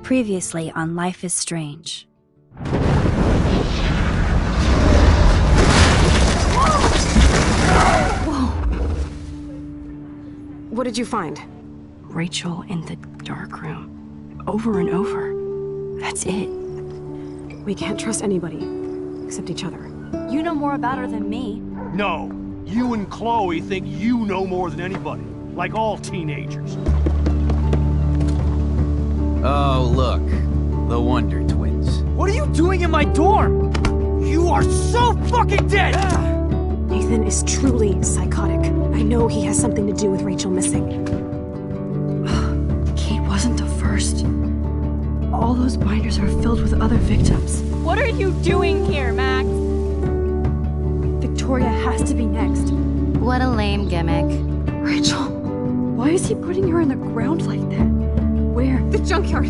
Previously on Life is Strange. Whoa! What did you find? Rachel in the dark room. Over and over. That's it. We can't trust anybody, except each other. You know more about her than me. No. You and Chloe think you know more than anybody. Like all teenagers. Oh, look. The Wonder Twins. What are you doing in my dorm? You are so fucking dead! Nathan is truly psychotic. I know he has something to do with Rachel missing. Kate wasn't the first. All those binders are filled with other victims. What are you doing here, Max? Victoria has to be next. What a lame gimmick. Rachel, why is he putting her in the ground like that? Where? The junkyard!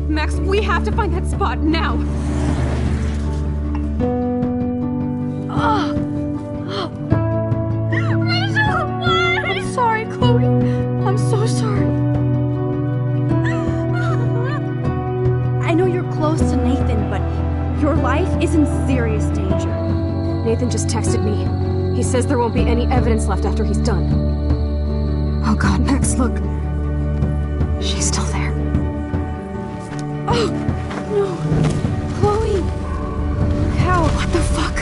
Max, we have to find that spot now! Rachel, what? I'm sorry, Chloe. I'm so sorry. I know you're close to Nathan, but your life is in serious danger. Nathan just texted me. He says there won't be any evidence left after he's done. Oh god, Max, look. She's still there. Oh, no. Chloe. How? What the fuck?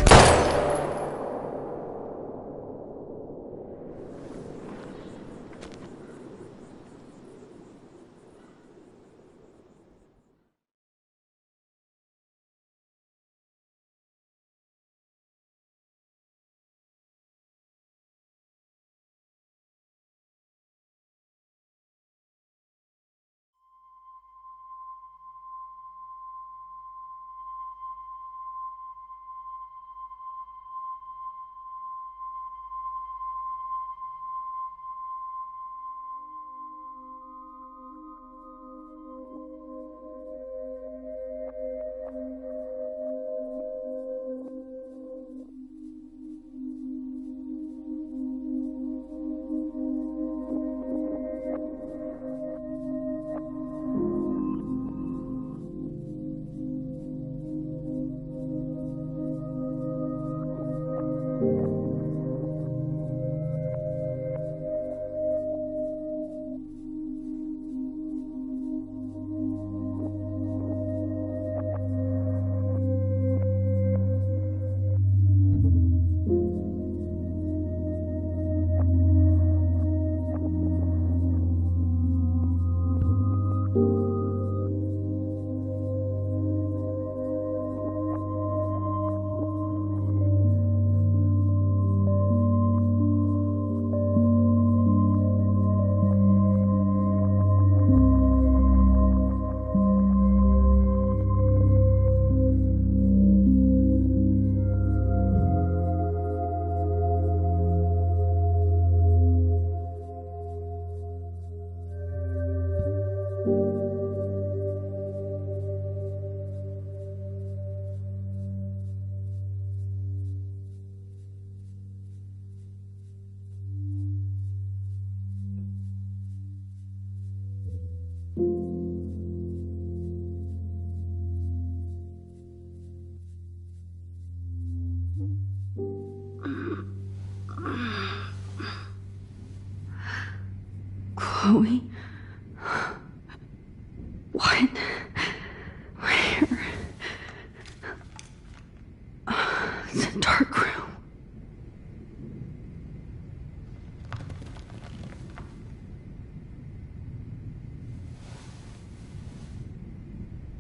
Chloe? What? Where? It's a dark room.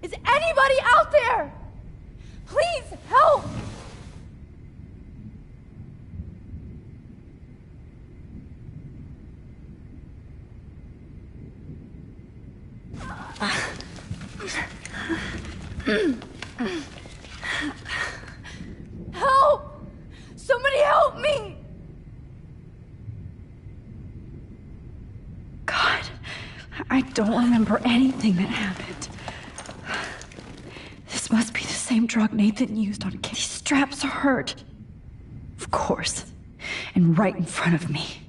Is anybody out there? Please help! Help! Somebody help me! God, I don't remember anything that happened. This must be the same drug Nathan used on Kate. These straps hurt. Of course. And right in front of me.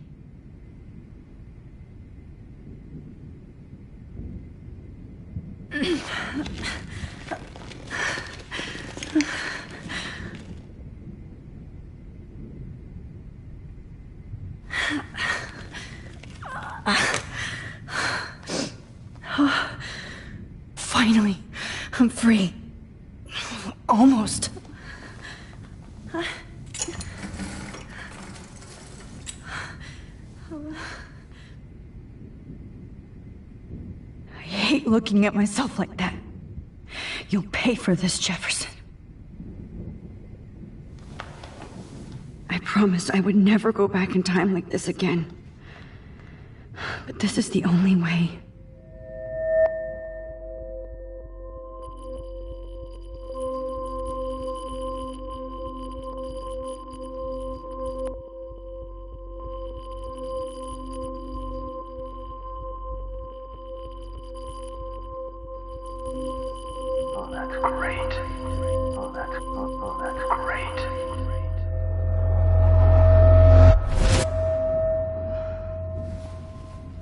Finally, I'm free. Almost. I hate looking at myself like that. You'll pay for this, Jefferson. I promised I would never go back in time like this again. But this is the only way.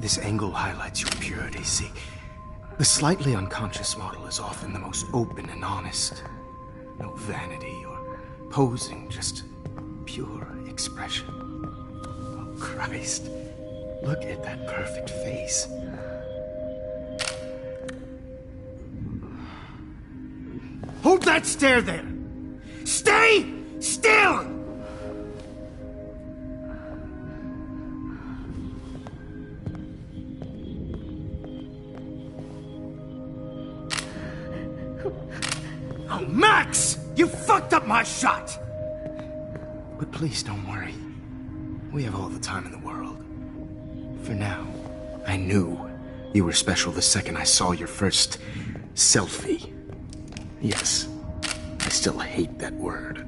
This angle highlights your purity, see? The slightly unconscious model is often the most open and honest. No vanity or posing, just pure expression. Oh, Christ. Look at that perfect face. Hold that stare there! Stay still! Oh, Max! You fucked up my shot! But please don't worry. We have all the time in the world. For now, I knew you were special the second I saw your first selfie. Yes, I still hate that word.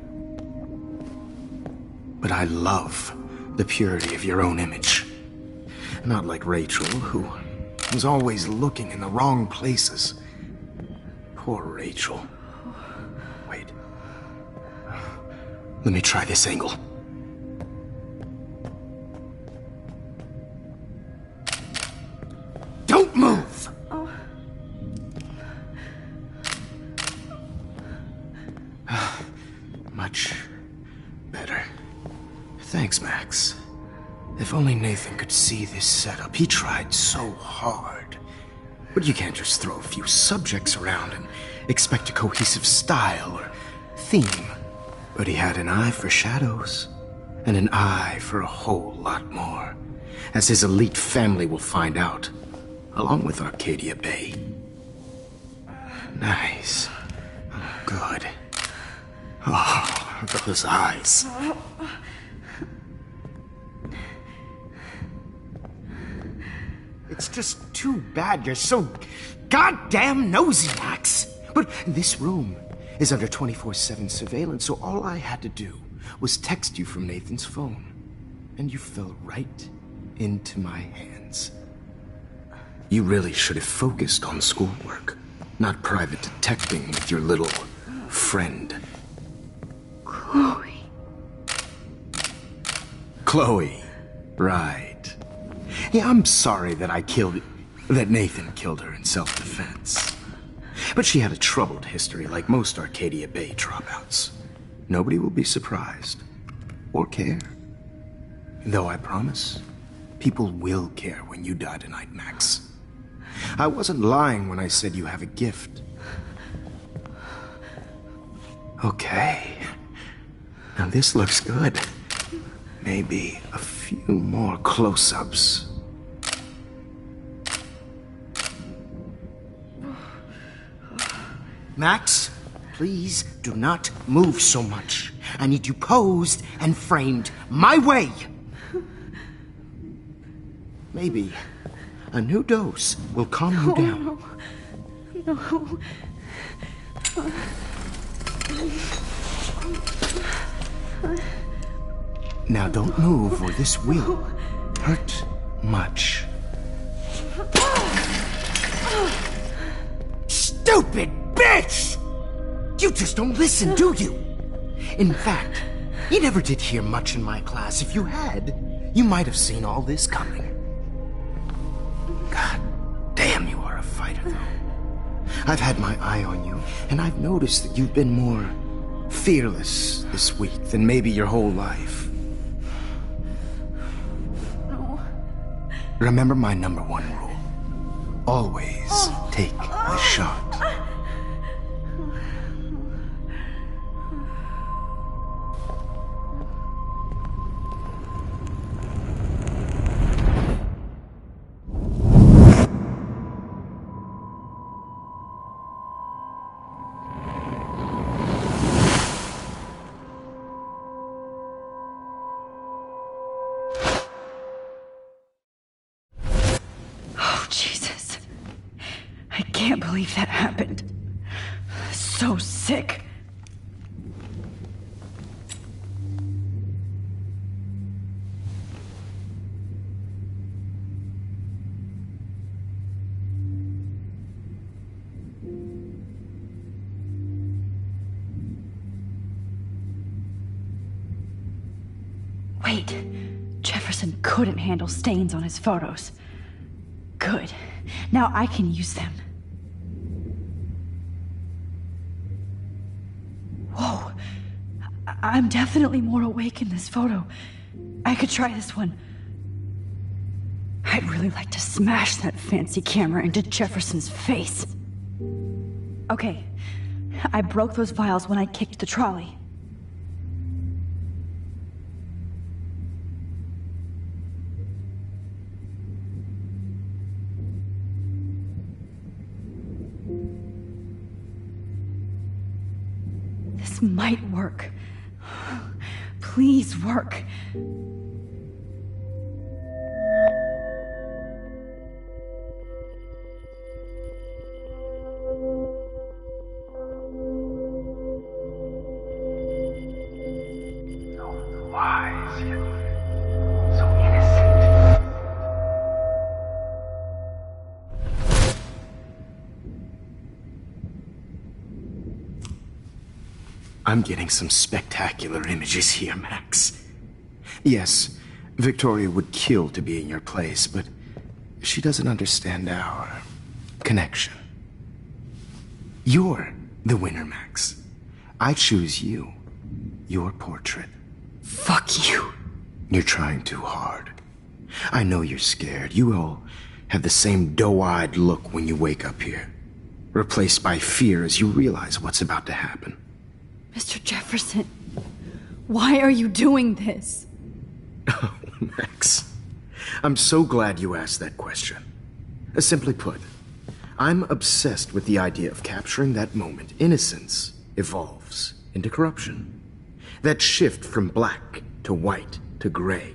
But I love the purity of your own image. Not like Rachel, who was always looking in the wrong places. Poor Rachel. Wait. Let me try this angle. Don't move! Much better. Thanks, Max. If only Nathan could see this setup. He tried so hard. But you can't just throw a few subjects around and expect a cohesive style or theme. But he had an eye for shadows, and an eye for a whole lot more, as his elite family will find out, along with Arcadia Bay. Nice. Oh, good. Oh, those eyes. It's just too bad you're so goddamn nosy, Max. But this room is under 24/7 surveillance, so all I had to do was text you from Nathan's phone. And you fell right into my hands. You really should have focused on schoolwork, not private detecting with your little friend. Chloe. Chloe. Right. Yeah, I'm sorry that Nathan killed her in self-defense. But she had a troubled history like most Arcadia Bay dropouts. Nobody will be surprised. Or care. Though I promise, people will care when you die tonight, Max. I wasn't lying when I said you have a gift. Okay. Now this looks good. Maybe a few more close-ups. Max, please do not move so much. I need you posed and framed my way. Maybe a new dose will calm you down. No. Now don't move or this will hurt much. Stupid bitch! You just don't listen, do you? In fact, you never did hear much in my class. If you had, you might have seen all this coming. God damn, you are a fighter, though. I've had my eye on you, and I've noticed that you've been more fearless this week than maybe your whole life. No. Remember my number one rule. Always take the shot. Oh, Jesus. I can't believe that happened. So sick. Wait, Jefferson couldn't handle stains on his photos. Good. Now I can use them. Whoa. I'm definitely more awake in this photo. I could try this one. I'd really like to smash that fancy camera into Jefferson's face. Okay. I broke those vials when I kicked the trolley. This might work. Please work. So wise, yet so innocent. I'm getting some spectacular images here, Max. Yes, Victoria would kill to be in your place, but she doesn't understand our connection. You're the winner, Max. I choose you. Your portrait. Fuck you. You're trying too hard. I know you're scared. You all have the same doe-eyed look when you wake up here, replaced by fear as you realize what's about to happen. Mr. Jefferson, why are you doing this? Oh, Max. I'm so glad you asked that question. Simply put, I'm obsessed with the idea of capturing that moment innocence evolves into corruption. That shift from black to white to gray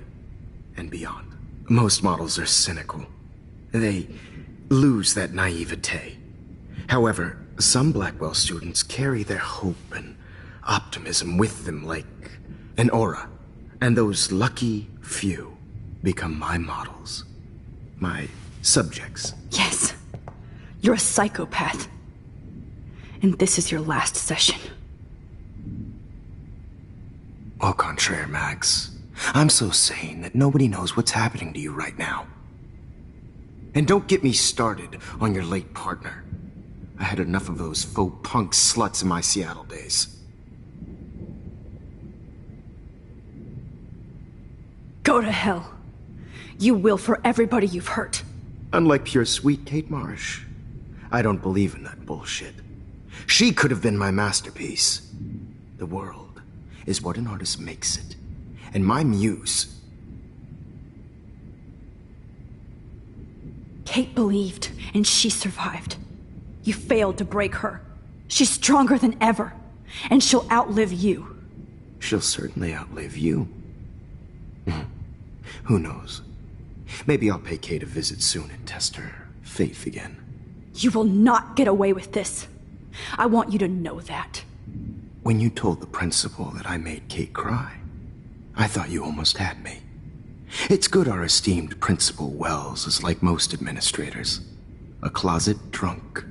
and beyond. Most models are cynical. They lose that naivete. However, some Blackwell students carry their hope and optimism with them like an aura. And those lucky few become my models. My subjects. Yes, you're a psychopath. And this is your last session. Au contraire, Max. I'm so sane that nobody knows what's happening to you right now. And don't get me started on your late partner. I had enough of those faux punk sluts in my Seattle days. Go to hell. You will for everybody you've hurt. Unlike pure sweet Kate Marsh, I don't believe in that bullshit. She could have been my masterpiece. The world is what an artist makes it. And my muse... Kate believed, and she survived. You failed to break her. She's stronger than ever, and she'll outlive you. She'll certainly outlive you. Who knows? Maybe I'll pay Kate a visit soon and test her faith again. You will not get away with this. I want you to know that. When you told the principal that I made Kate cry, I thought you almost had me. It's good our esteemed Principal Wells is like most administrators. A closet drunk.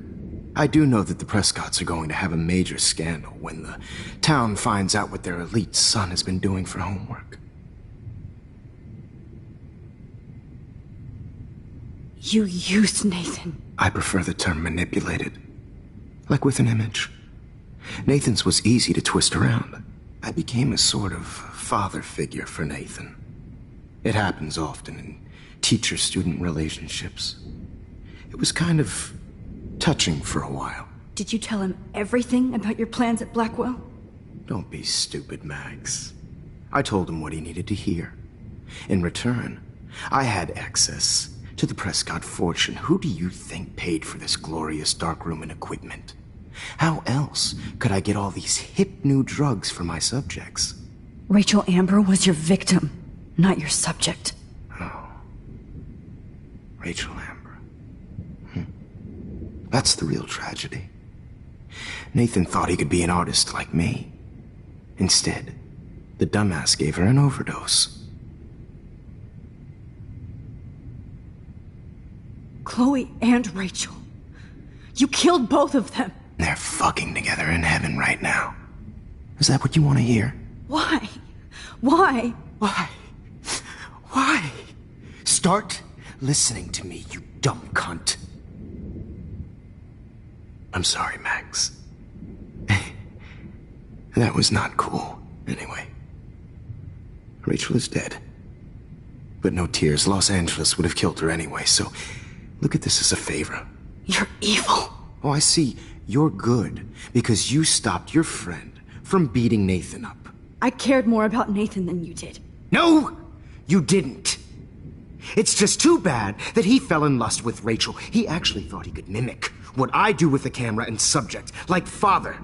I do know that the Prescotts are going to have a major scandal when the town finds out what their elite son has been doing for homework. You used Nathan. I prefer the term manipulated. Like with an image. Nathan's was easy to twist around. I became a sort of father figure for Nathan. It happens often in teacher-student relationships. It was kind of touching for a while. Did you tell him everything about your plans at Blackwell? Don't be stupid, Max. I told him what he needed to hear. In return, I had access to the Prescott fortune. Who do you think paid for this glorious darkroom and equipment? How else could I get all these hip new drugs for my subjects? Rachel Amber was your victim, not your subject. Oh. Rachel Amber. That's the real tragedy. Nathan thought he could be an artist like me. Instead, the dumbass gave her an overdose. Chloe and Rachel. You killed both of them. They're fucking together in heaven right now. Is that what you want to hear? Why? Why? Why? Why? Start listening to me, you dumb cunt. I'm sorry, Max. That was not cool, anyway. Rachel is dead. But no tears. Los Angeles would have killed her anyway, so look at this as a favor. You're evil. Oh, I see. You're good because you stopped your friend from beating Nathan up. I cared more about Nathan than you did. No, you didn't. It's just too bad that he fell in lust with Rachel. He actually thought he could mimic what I do with the camera and subject, like father,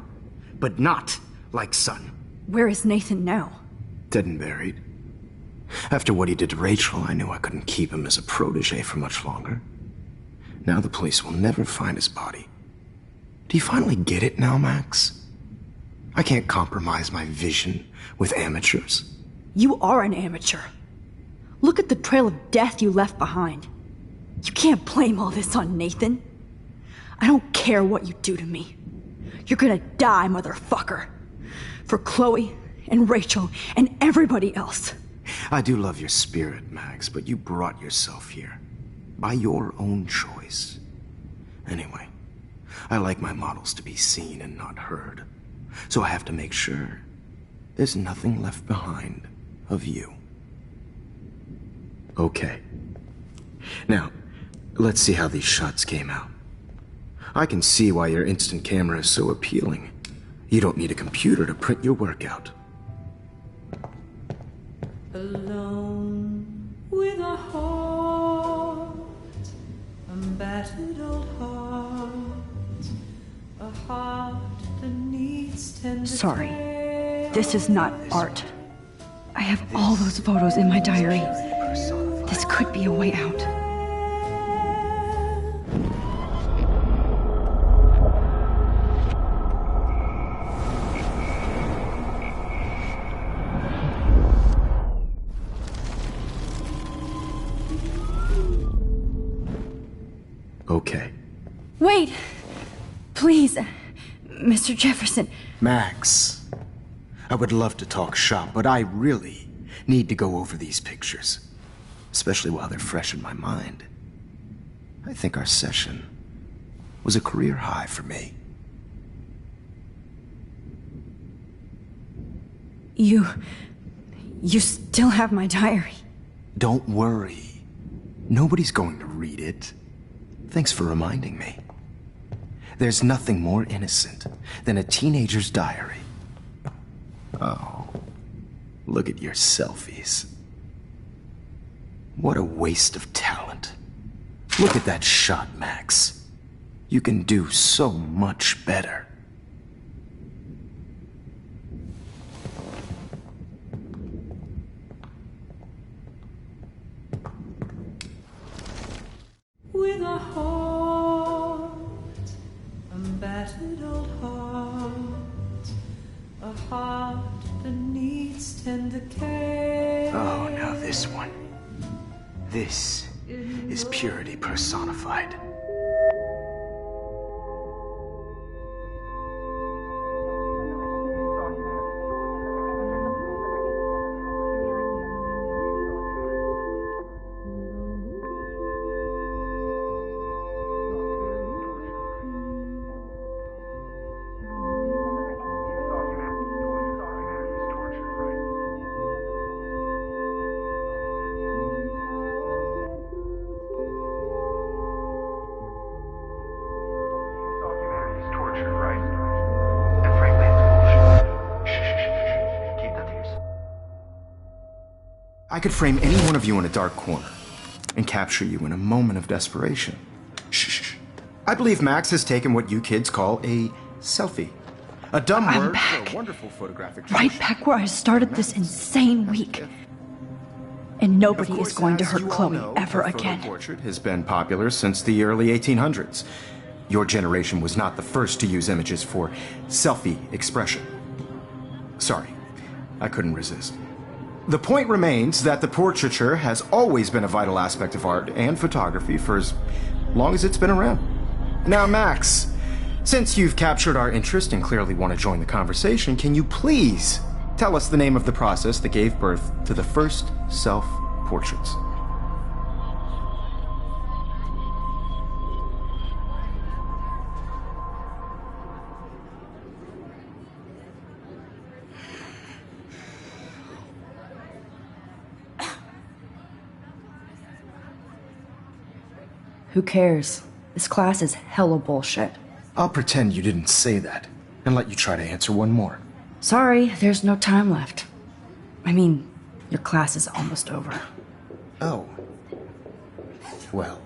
but not like son. Where is Nathan now? Dead and buried. After what he did to Rachel, I knew I couldn't keep him as a protege for much longer. Now the police will never find his body. Do you finally get it now, Max? I can't compromise my vision with amateurs. You are an amateur. Look at the trail of death you left behind. You can't blame all this on Nathan. I don't care what you do to me. You're gonna die, motherfucker. For Chloe and Rachel and everybody else. I do love your spirit, Max, but you brought yourself here. By your own choice. Anyway, I like my models to be seen and not heard. So I have to make sure there's nothing left behind of you. Okay. Now, let's see how these shots came out. I can see why your instant camera is so appealing. You don't need a computer to print your work out. Alone with a heart, a battered old heart, a heart that needs tender Sorry. care. This is not art. I have all those photos in my diary. This could be a way out. Okay. Wait! Please, Mr. Jefferson. Max, I would love to talk shop, but I really need to go over these pictures. Especially while they're fresh in my mind. I think our session was a career high for me. You still have my diary. Don't worry. Nobody's going to read it. Thanks for reminding me. There's nothing more innocent than a teenager's diary. Oh, look at your selfies. What a waste of talent. Look at that shot, Max. You can do so much better. With a heart, a battered old heart, a heart that needs tender care. Oh, now this one. This is purity personified. I could frame any one of you in a dark corner and capture you in a moment of desperation. Shh. I believe Max has taken what you kids call a selfie. A dumb word for a wonderful photographic Right tradition. back where I started this insane week. And nobody is going to hurt Chloe ever again. The portrait has been popular since the early 1800s. Your generation was not the first to use images for selfie expression. Sorry, I couldn't resist. The point remains that the portraiture has always been a vital aspect of art and photography for as long as it's been around. Now, Max, since you've captured our interest and clearly want to join the conversation, can you please tell us the name of the process that gave birth to the first self-portraits? Who cares? This class is hella bullshit. I'll pretend you didn't say that and let you try to answer one more. Sorry, there's no time left. I mean, your class is almost over. Oh. Well,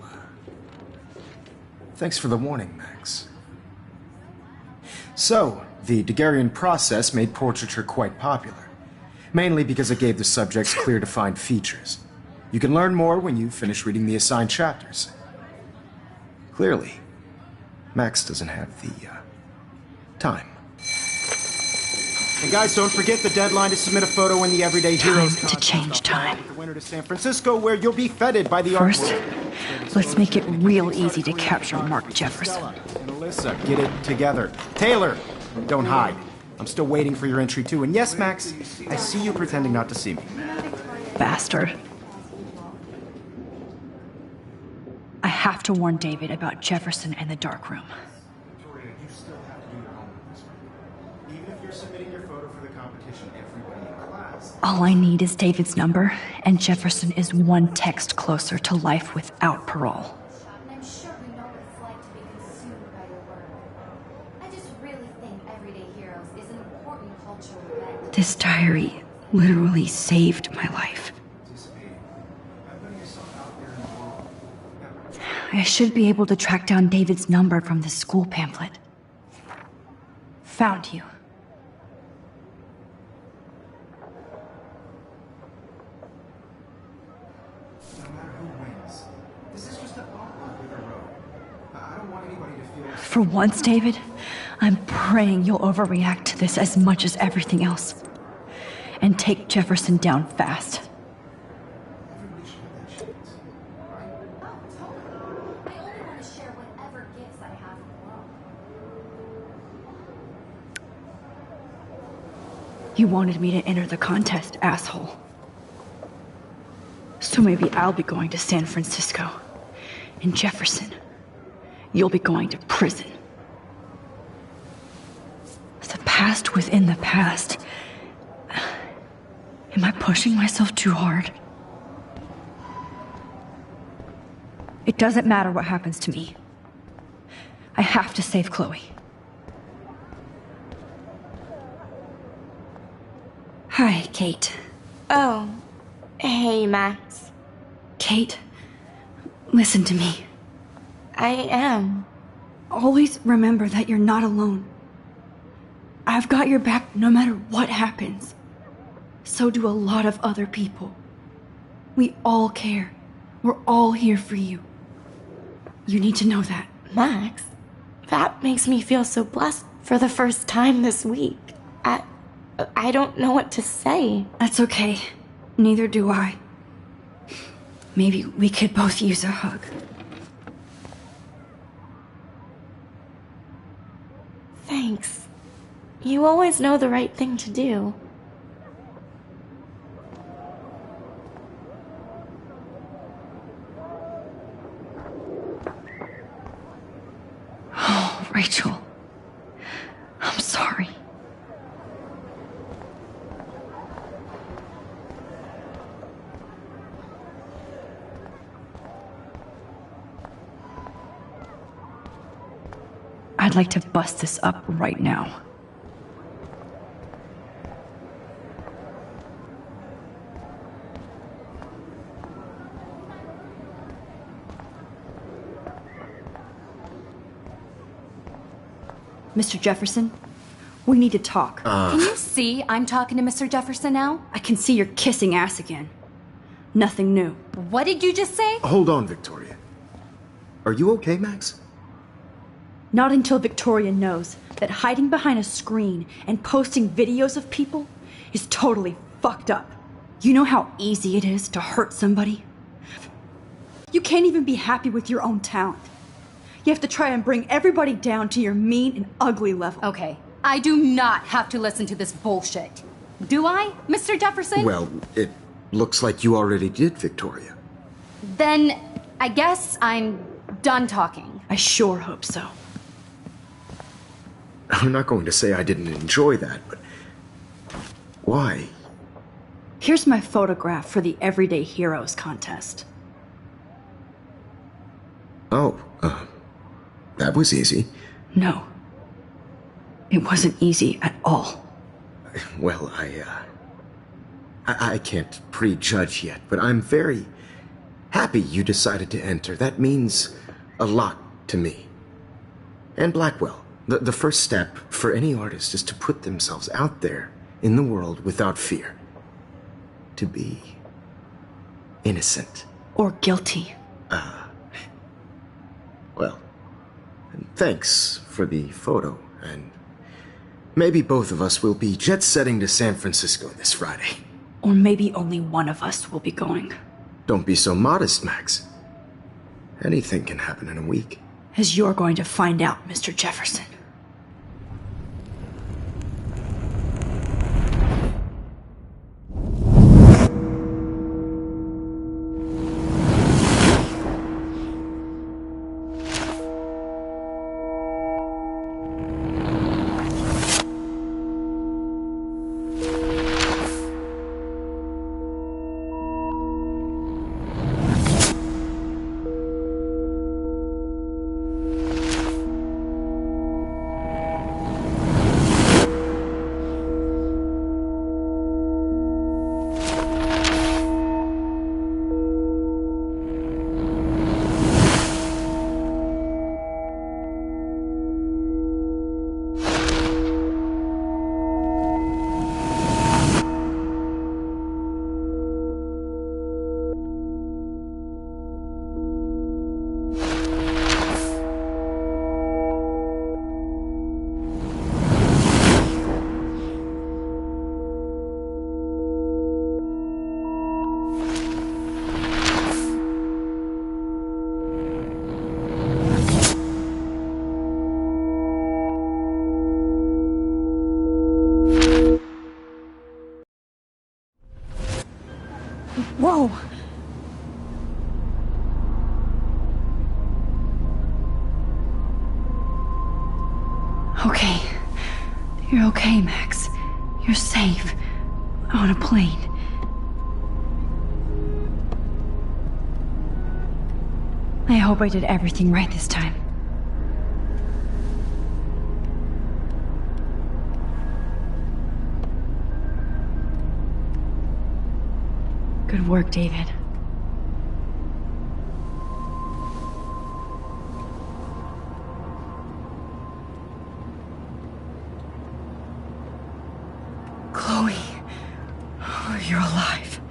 thanks for the warning, Max. So, the Daguerrean process made portraiture quite popular, mainly because it gave the subjects clear defined features. You can learn more when you finish reading the assigned chapters. Clearly, Max doesn't have the time. And guys, don't forget the deadline to submit a photo in the Everyday Heroes Time to change time. The winter to San Francisco, where you'll be feted by the art First, world. let's make it real easy to capture Mark Jefferson. And Alyssa, get it together. Taylor, don't hide. I'm still waiting for your entry too. And yes, Max, I see you pretending not to see me. Bastard. I have to warn David about Jefferson and the dark room. Victoria, you still have to do your homework this week. Even if you're submitting your photo for the competition, everybody in class. All I need is David's number, and Jefferson is one text closer to life without parole. I'm sure we know what it's like to be consumed by your work. I just really think Everyday Heroes is an important cultural event. This diary literally saved my life. I should be able to track down David's number from the school pamphlet. Found you. No matter who wins, this is just a bump on River Road. I don't want anybody to feel... For once, David, I'm praying you'll overreact to this as much as everything else. And take Jefferson down fast. Everybody should have that chance, right? Oh, totally. I only want to share whatever gifts I have in the world. You wanted me to enter the contest, asshole. So maybe I'll be going to San Francisco. And Jefferson, you'll be going to prison. The past within the past. Am I pushing myself too hard? It doesn't matter what happens to me. I have to save Chloe. Hi, Kate. Oh, hey, Max. Kate, listen to me. I am. Always remember that you're not alone. I've got your back no matter what happens. So do a lot of other people. We all care. We're all here for you. You need to know that. Max, that makes me feel so blessed for the first time this week. I don't know what to say. That's okay. Neither do I. Maybe we could both use a hug. Thanks. You always know the right thing to do. Oh, Rachel. I'm sorry. I'd like to bust this up right now. Mr. Jefferson, we need to talk. Can you see I'm talking to Mr. Jefferson now? I can see you're kissing ass again. Nothing new. What did you just say? Hold on, Victoria. Are you okay, Max? Not until Victoria knows that hiding behind a screen and posting videos of people is totally fucked up. You know how easy it is to hurt somebody? You can't even be happy with your own talent. You have to try and bring everybody down to your mean and ugly level. Okay, I do not have to listen to this bullshit. Do I, Mr. Jefferson? Well, it looks like you already did, Victoria. Then I guess I'm done talking. I sure hope so. I'm not going to say I didn't enjoy that, but why? Here's my photograph for the Everyday Heroes contest. Oh, that was easy. No. It wasn't easy at all. Well, I can't prejudge yet, but I'm very happy you decided to enter. That means a lot to me. And Blackwell. The first step for any artist is to put themselves out there in the world without fear. To be innocent. Or guilty. Well, thanks for the photo, and maybe both of us will be jet-setting to San Francisco this Friday. Or maybe only one of us will be going. Don't be so modest, Max. Anything can happen in a week. As you're going to find out, Mr. Jefferson. Whoa! Okay. You're okay, Max. You're safe. On a plane. I hope I did everything right this time. Good work, David. Chloe. Oh, you're alive.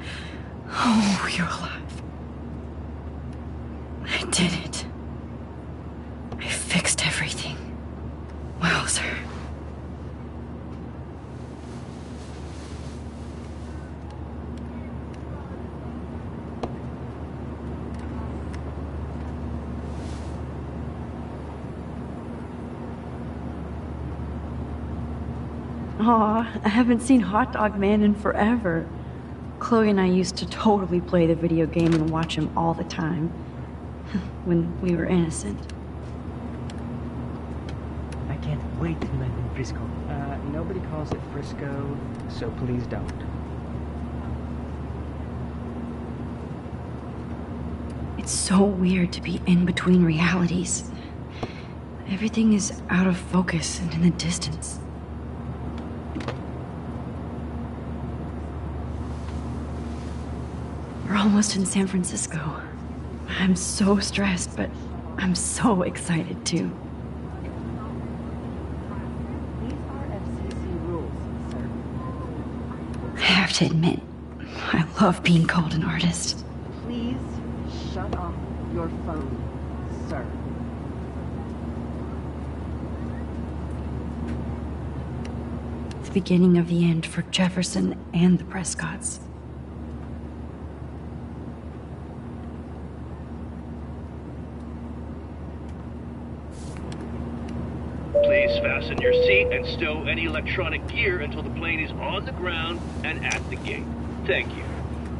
Oh, you're alive. I did it. I fixed everything. Wowzer. Aw, I haven't seen Hot Dog Man in forever. Chloe and I used to totally play the video game and watch him all the time. When we were innocent. I can't wait to land in Frisco. Nobody calls it Frisco, so please don't. It's so weird to be in between realities. Everything is out of focus and in the distance. We're almost in San Francisco. I'm so stressed, but I'm so excited too. to admit, I love being called an artist. Please shut off your phone, sir. The beginning of the end for Jefferson and the Prescotts. Please fasten your seat and stow any electronic gear until the plane is on the ground and at the gate. Thank you.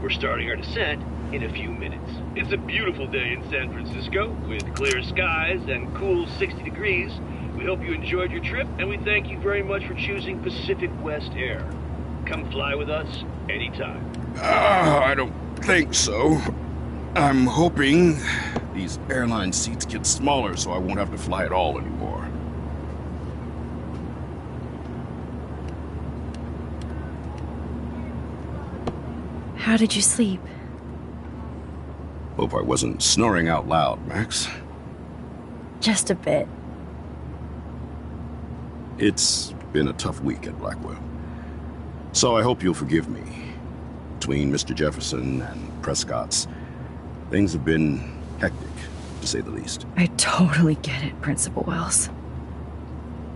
We're starting our descent in a few minutes. It's a beautiful day in San Francisco with clear skies and cool 60 degrees. We hope you enjoyed your trip, and we thank you very much for choosing Pacific West Air. Come fly with us anytime. I don't think so. I'm hoping these airline seats get smaller so I won't have to fly at all anymore. How did you sleep? Hope I wasn't snoring out loud, Max. Just a bit. It's been a tough week at Blackwell. So I hope you'll forgive me. Between Mr. Jefferson and Prescott's, things have been hectic, to say the least. I totally get it, Principal Wells.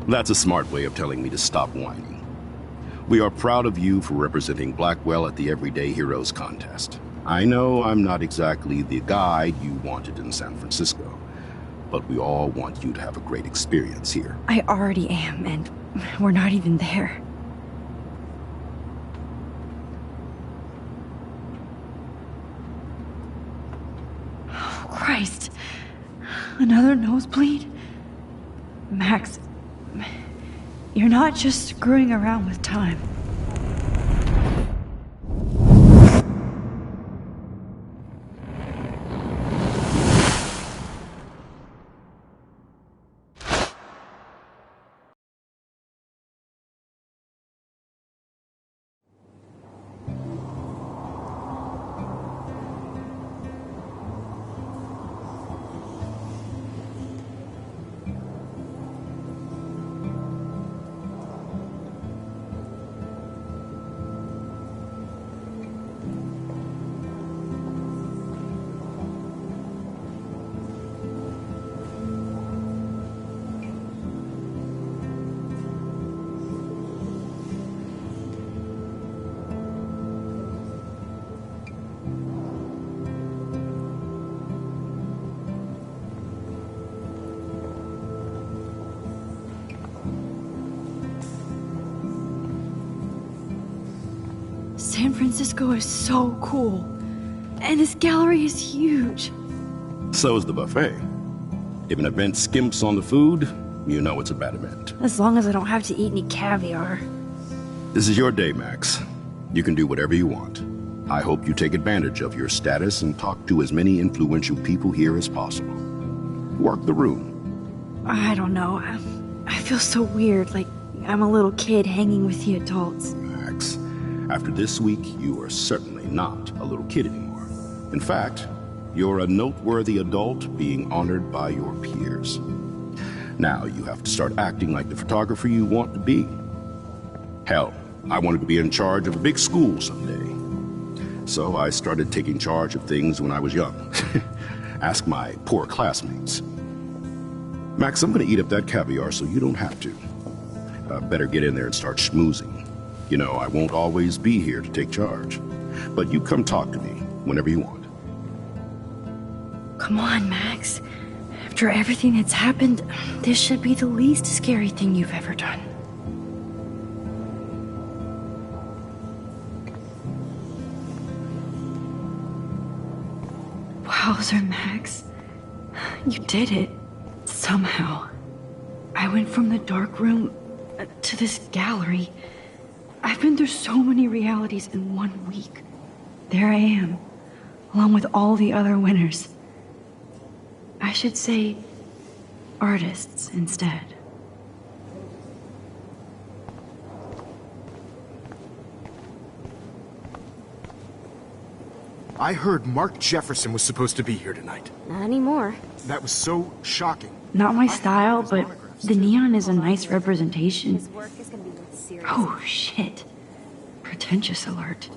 That's a smart way of telling me to stop whining. We are proud of you for representing Blackwell at the Everyday Heroes contest. I know I'm not exactly the guide you wanted in San Francisco, but we all want you to have a great experience here. I already am, and we're not even there. Oh, Christ. Another nosebleed? Max, you're not just screwing around with time. San Francisco is so cool. And this gallery is huge. So is the buffet. If an event skimps on the food, you know it's a bad event. As long as I don't have to eat any caviar. This is your day, Max. You can do whatever you want. I hope you take advantage of your status and talk to as many influential people here as possible. Work the room. I don't know. I feel so weird, like I'm a little kid hanging with the adults. Max, after this week, you are certainly not a little kid anymore. In fact, you're a noteworthy adult being honored by your peers. Now you have to start acting like the photographer you want to be. Hell, I wanted to be in charge of a big school someday. So I started taking charge of things when I was young. Ask my poor classmates. Max, I'm gonna eat up that caviar so you don't have to. Better get in there and start schmoozing. You know, I won't always be here to take charge. But you come talk to me whenever you want. Come on, Max. After everything that's happened, this should be the least scary thing you've ever done. Wowzer, Max. You did it. Somehow. I went from the dark room to this gallery. I've been through so many realities in 1 week. There I am, along with all the other winners. I should say artists instead. I heard Mark Jefferson was supposed to be here tonight. Not anymore. That was so shocking. Not my style, but the neon is a nice representation. His work is gonna be serious. Oh, shit. Pretentious alert.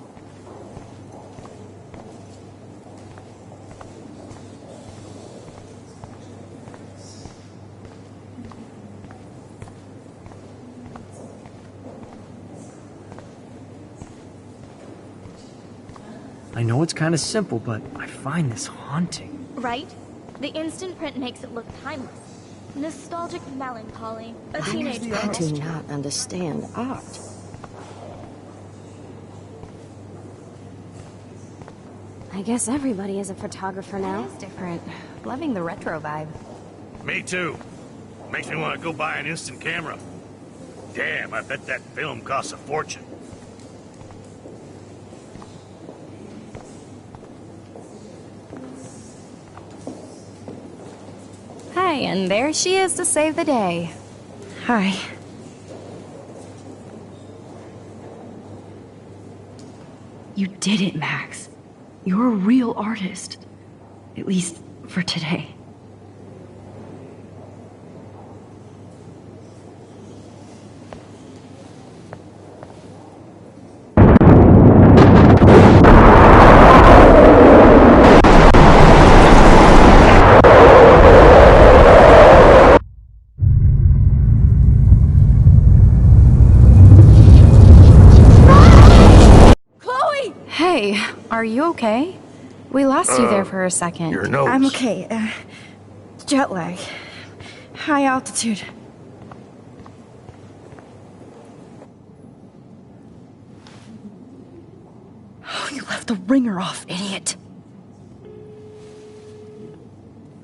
I know it's kind of simple, but I find this haunting. Right? The instant print makes it look timeless. Nostalgic melancholy. A teenage I girl. do not understand art. I guess everybody is a photographer now. It's different. Loving the retro vibe. Me too. Makes me want to go buy an instant camera. Damn, I bet that film costs a fortune. Hi, and there she is to save the day. Hi. You did it, Max. You're a real artist. At least for today. Hey, are you okay? We lost you there for a second. Your nose. I'm okay. Jet lag. High altitude. Oh, you left the ringer off, idiot.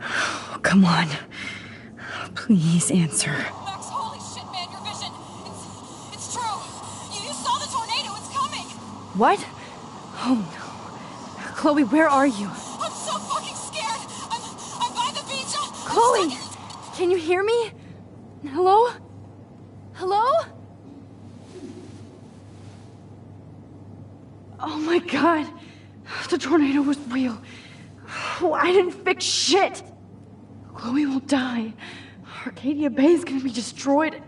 Oh, come on. Please answer. Max, holy shit, man, your vision. It's true. You saw the tornado. It's coming. What? Oh no. Chloe, where are you? I'm so fucking scared. I'm by the beach. Chloe! Can you hear me? Hello? Hello? Oh my god. The tornado was real. Oh, I didn't fix shit. Chloe will die. Arcadia Bay is gonna be destroyed.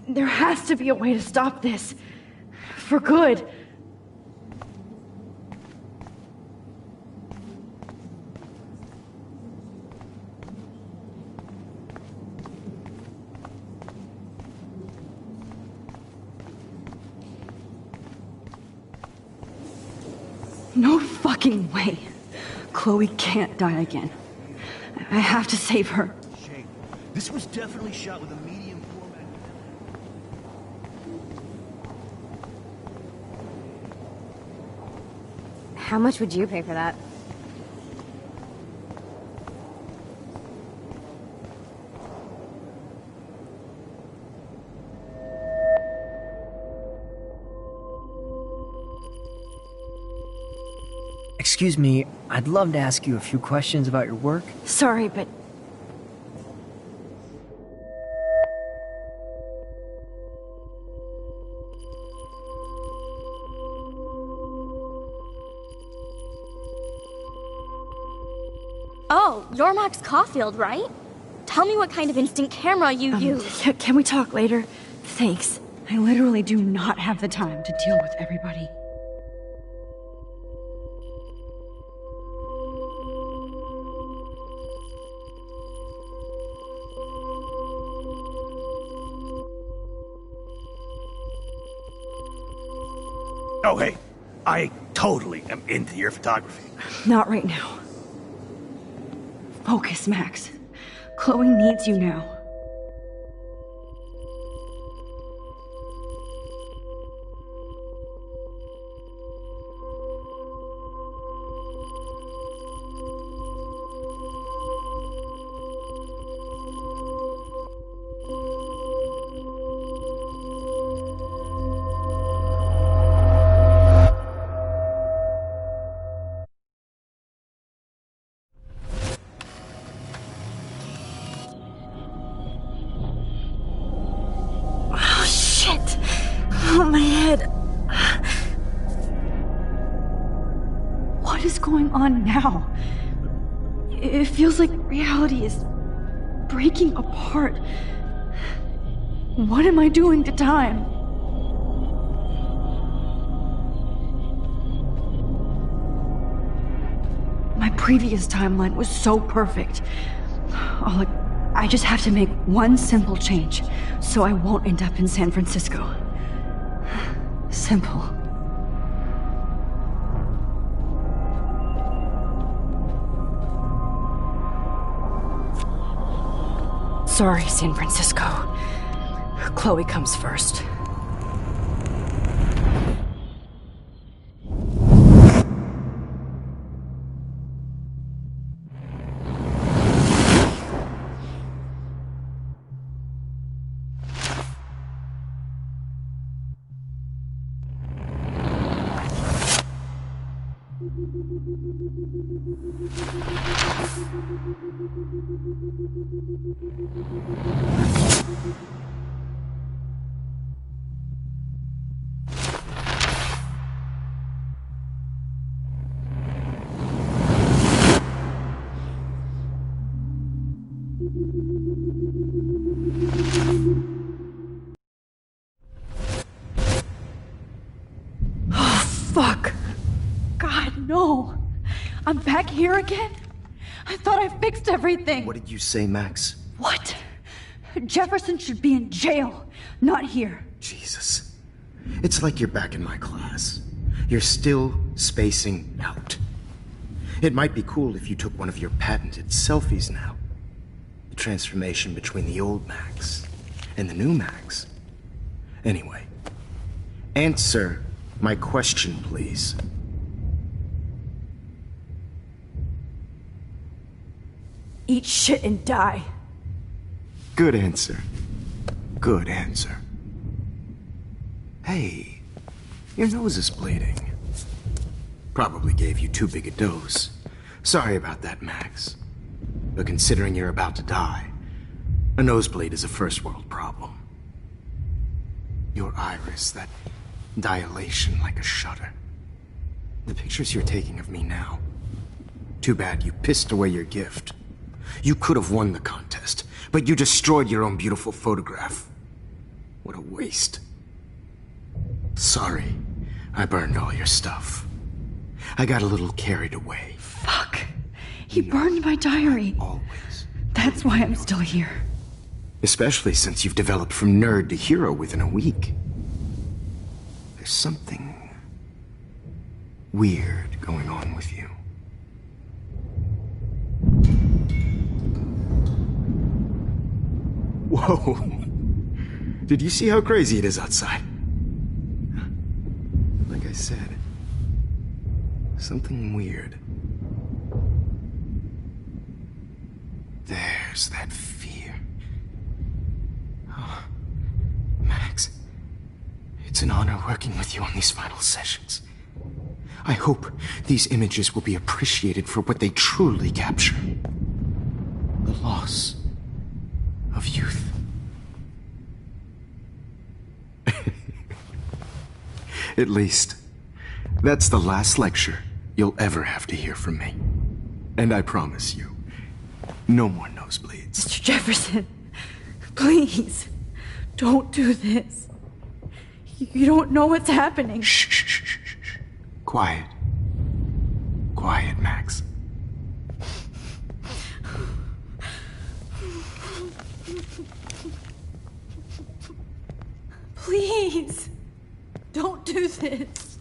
There has to be a way to stop this. For good. No fucking way. Chloe can't die again. I have to save her. Shane, this was definitely shot with a medium format. How much would you pay for that? Excuse me, I'd love to ask you a few questions about your work. Sorry, but... Oh, you're Max Caulfield, right? Tell me what kind of instant camera you use. Can we talk later? Thanks. I literally do not have the time to deal with everybody. Oh, hey, I totally am into your photography. Not right now. Focus, Max. Chloe needs you now. Oh, my head. What is going on now? It feels like reality is breaking apart. What am I doing to time? My previous timeline was so perfect. I just have to make one simple change, so I won't end up in San Francisco. Simple. Sorry, San Francisco. Chloe comes first. Fuck. God, no. I'm back here again? I thought I fixed everything. What did you say, Max? What? Jefferson should be in jail, not here. Jesus. It's like you're back in my class. You're still spacing out. It might be cool if you took one of your patented selfies now. The transformation between the old Max and the new Max. Anyway, answer my question, please. Eat shit and die. Good answer. Good answer. Hey, your nose is bleeding. Probably gave you too big a dose. Sorry about that, Max. But considering you're about to die, a nosebleed is a first world problem. Your iris, that dilation like a shutter. The pictures you're taking of me now. Too bad you pissed away your gift. You could have won the contest, but you destroyed your own beautiful photograph. What a waste. Sorry, I burned all your stuff. I got a little carried away. Fuck. He burned my diary. Always. That's why I'm still here. Especially since you've developed from nerd to hero within a week. There's something weird going on with you. Whoa. Did you see how crazy it is outside? Like I said, something weird. There's that fear. Oh, Max, it's an honor working with you on these final sessions. I hope these images will be appreciated for what they truly capture. The loss of youth. At least, that's the last lecture you'll ever have to hear from me. And I promise you, no more nosebleeds. Mr. Jefferson, please, don't do this. You don't know what's happening. Shh, shh, shh, shh, shh. Quiet. Quiet, Max. Please, don't do this.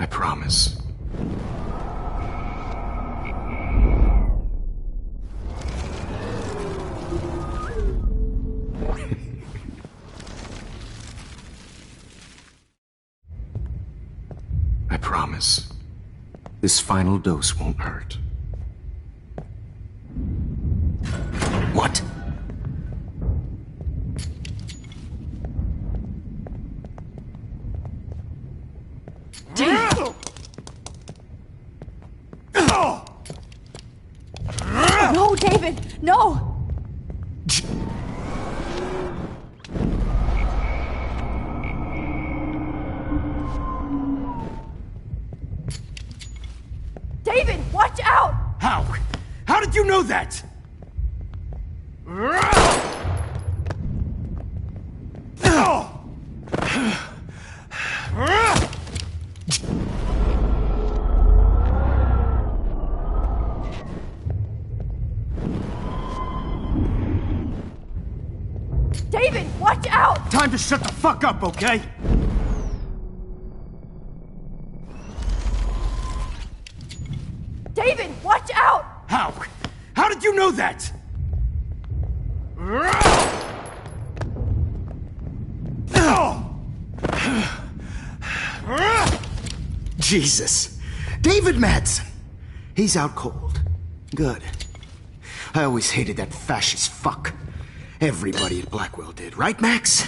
I promise. I promise. This final dose won't hurt. David! No, David! No! David, watch out! How? How did you know that? David, watch out! Time to shut the fuck up, okay? David, watch out! How? How did you know that? Jesus. David Madsen. He's out cold. Good. I always hated that fascist fuck. Everybody at Blackwell did, right, Max?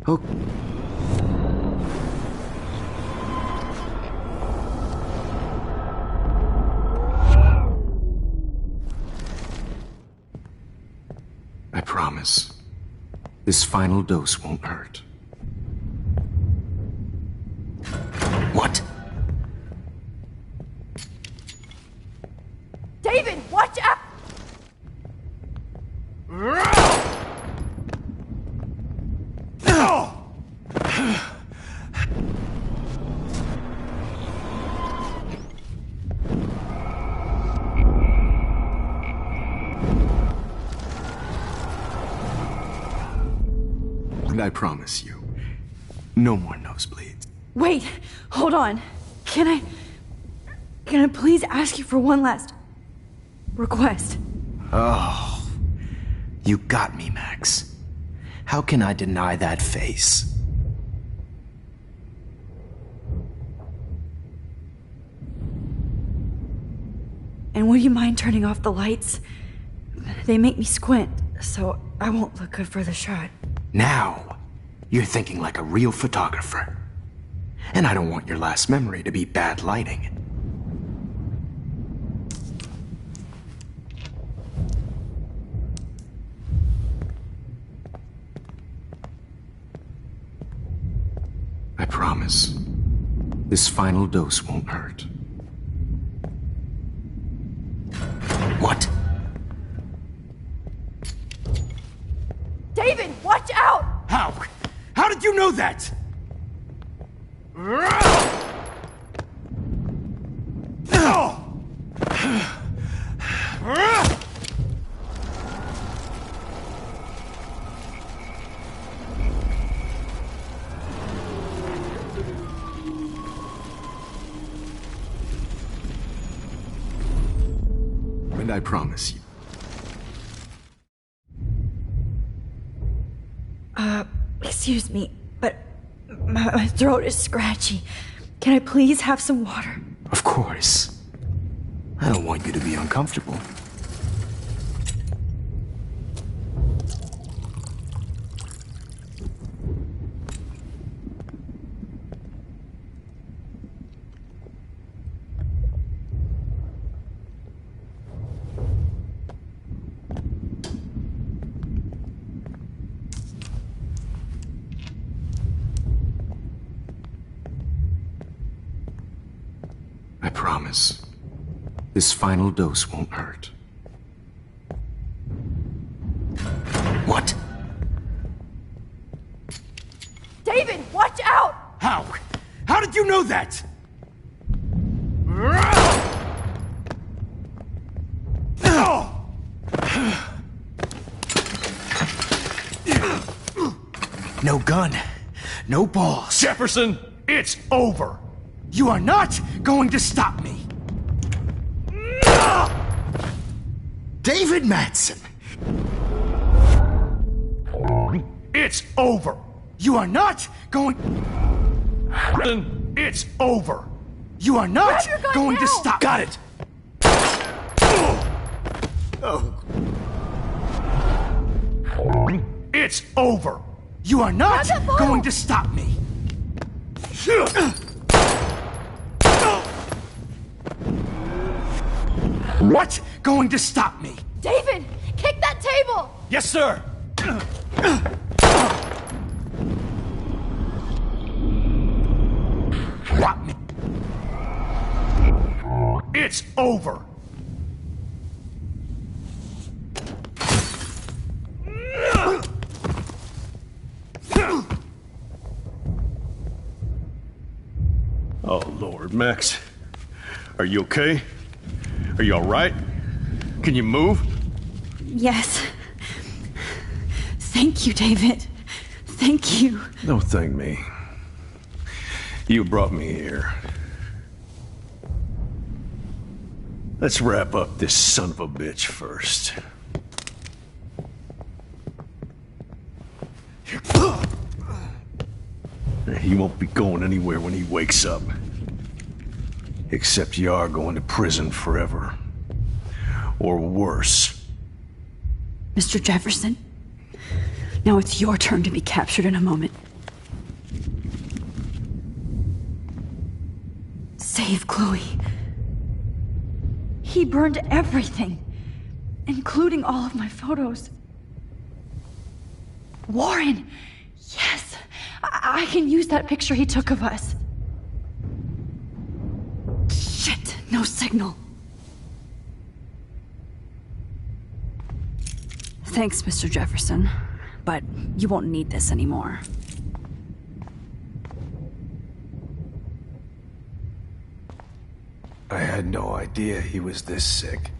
Oh. I promise. This final dose won't hurt. What? David, watch out! And I promise you, no more nosebleeds. Wait, hold on. Can I please ask you for one last request? Oh, you got me, Max. How can I deny that face? And would you mind turning off the lights? They make me squint, so I won't look good for the shot. Now, you're thinking like a real photographer. And I don't want your last memory to be bad lighting. I promise, this final dose won't hurt. What? David, watch out! How? How did you know that? And I promise you. Excuse me, but my throat is scratchy. Can I please have some water? Of course. I don't want you to be uncomfortable. I promise, this final dose won't hurt. What? David, watch out! How? How did you know that? No gun, no balls. Jefferson, it's over. You are not going to stop me. David Madsen. It's over. You are not going... It's over. You are not going to stop... Got it. Oh. It's over. You are not going to stop me. What's going to stop me? David, kick that table! Yes, sir! Drop me. It's over. Oh, Lord, Max. Are you okay? Are you all right? Can you move? Yes. Thank you, David. Thank you. Don't thank me. You brought me here. Let's wrap up this son of a bitch first. He won't be going anywhere when he wakes up. Except you are going to prison forever. Or worse. Mr. Jefferson, now it's your turn to be captured in a moment. Save Chloe. He burned everything, including all of my photos. Warren! Yes! I can use that picture he took of us. Shit, no signal. Thanks, Mr. Jefferson, but you won't need this anymore. I had no idea he was this sick.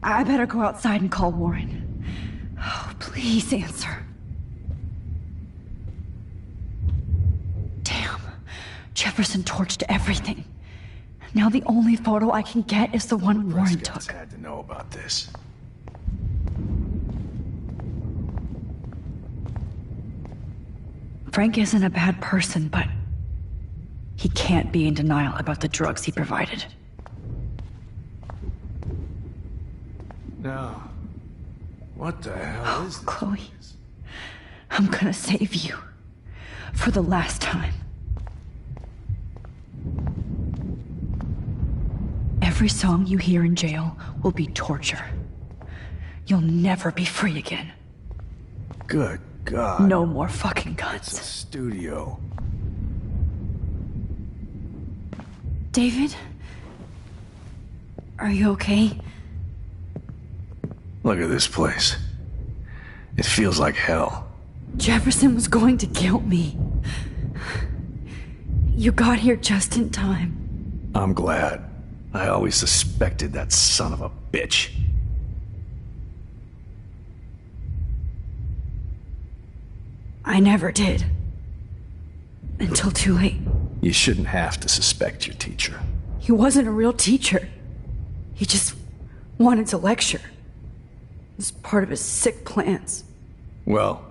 I better go outside and call Warren. Oh, please answer. Damn. Jefferson torched everything. Now the only photo I can get is the one Warren took. Had to know about this. Frank isn't a bad person, but he can't be in denial about the drugs he provided. Now, what the hell is this? Chloe, I'm gonna save you. For the last time. Every song you hear in jail will be torture. You'll never be free again. Good God. No more fucking guns. It's a studio. David? Are you okay? Look at this place. It feels like hell. Jefferson was going to kill me. You got here just in time. I'm glad. I always suspected that son of a bitch. I never did. Until too late. You shouldn't have to suspect your teacher. He wasn't a real teacher. He just wanted to lecture. It was part of his sick plans. Well,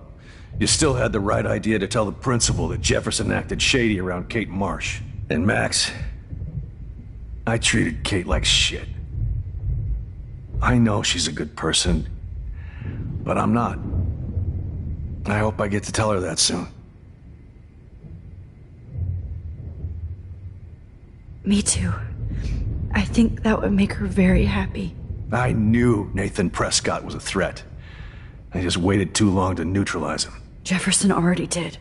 you still had the right idea to tell the principal that Jefferson acted shady around Kate Marsh. And Max, I treated Kate like shit. I know she's a good person, but I'm not. I hope I get to tell her that soon. Me too. I think that would make her very happy. I knew Nathan Prescott was a threat. I just waited too long to neutralize him. Jefferson already did.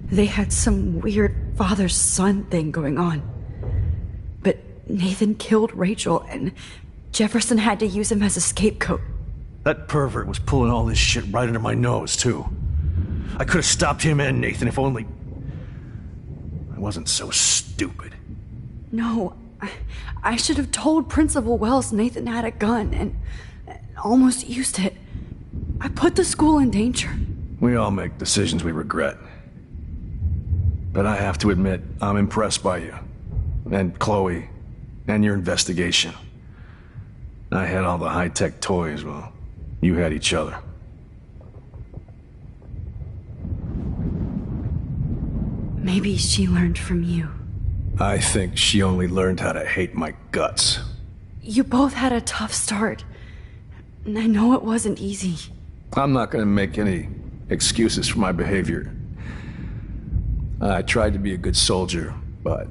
They had some weird father-son thing going on. But Nathan killed Rachel, and Jefferson had to use him as a scapegoat. That pervert was pulling all this shit right under my nose, too. I could have stopped him and Nathan if only I wasn't so stupid. No, I should have told Principal Wells Nathan had a gun and almost used it. I put the school in danger. We all make decisions we regret. But I have to admit, I'm impressed by you. And Chloe. And your investigation. I had all the high-tech toys, well, you had each other. Maybe she learned from you. I think she only learned how to hate my guts. You both had a tough start. And I know it wasn't easy. I'm not gonna make any excuses for my behavior. I tried to be a good soldier, but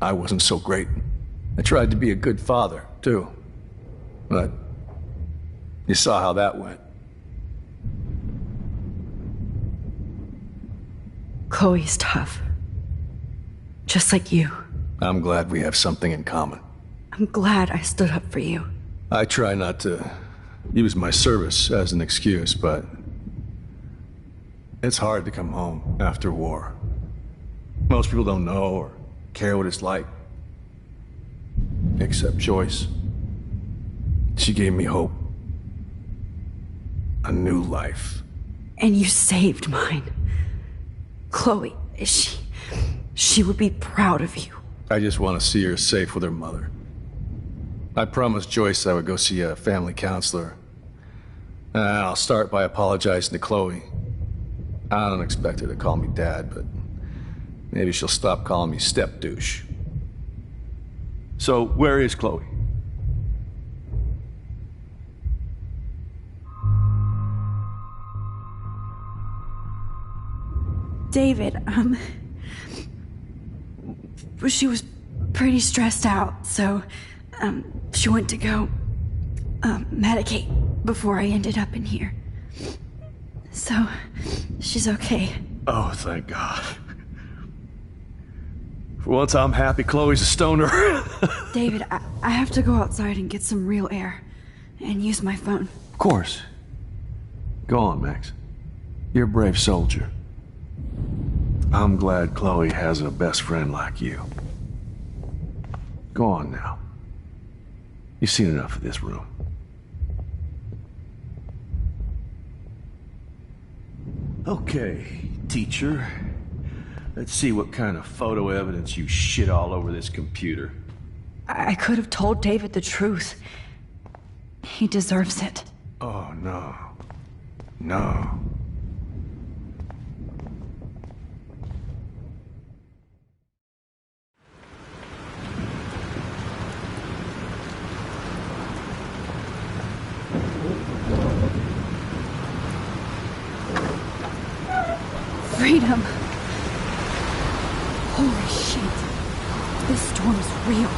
I wasn't so great. I tried to be a good father, too. But you saw how that went. Chloe's tough. Just like you. I'm glad we have something in common. I'm glad I stood up for you. I try not to use my service as an excuse, but it's hard to come home after war. Most people don't know or care what it's like. Except Joyce. She gave me hope. A new life. And you saved mine. Chloe, she would be proud of you. I just want to see her safe with her mother. I promised Joyce I would go see a family counselor. I'll start by apologizing to Chloe. I don't expect her to call me Dad, but maybe she'll stop calling me step douche. So, where is Chloe? David, she was pretty stressed out, so, she went to go, medicate before I ended up in here. So, she's okay. Oh, thank God. For once, I'm happy Chloe's a stoner. David, I have to go outside and get some real air, and use my phone. Of course. Go on, Max. You're a brave soldier. I'm glad Chloe has a best friend like you. Go on now. You've seen enough of this room. Okay, teacher. Let's see what kind of photo evidence you shit all over this computer. I could have told David the truth. He deserves it. Oh, no. No. Freedom. Holy shit. This storm is real.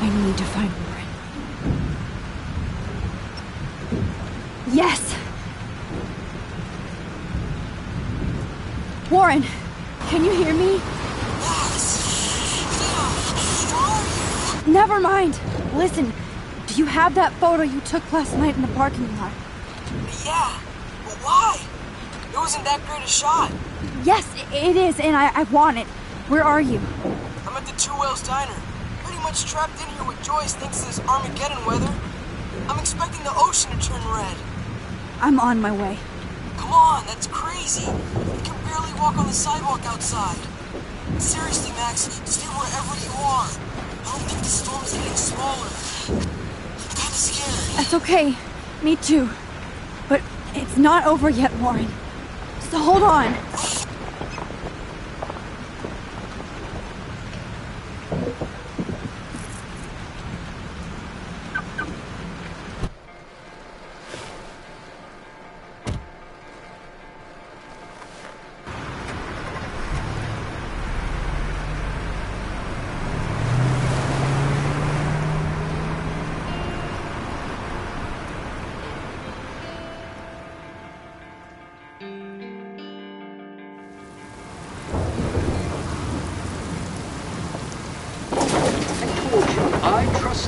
I need to find Warren. Yes! Warren, can you hear me? Never mind. Listen, do you have that photo you took last night in the parking lot? Yeah, but why? It wasn't that great a shot. Yes, it is, and I want it. Where are you? I'm at the Two Whales Diner. Pretty much trapped in here with Joyce thanks to this Armageddon weather. I'm expecting the ocean to turn red. I'm on my way. Come on, that's crazy. You can barely walk on the sidewalk outside. Seriously, Max, stay wherever you are. I don't think the storm's getting smaller. I'm kinda scared. That's okay. Me too. But it's not over yet, Warren. So hold on.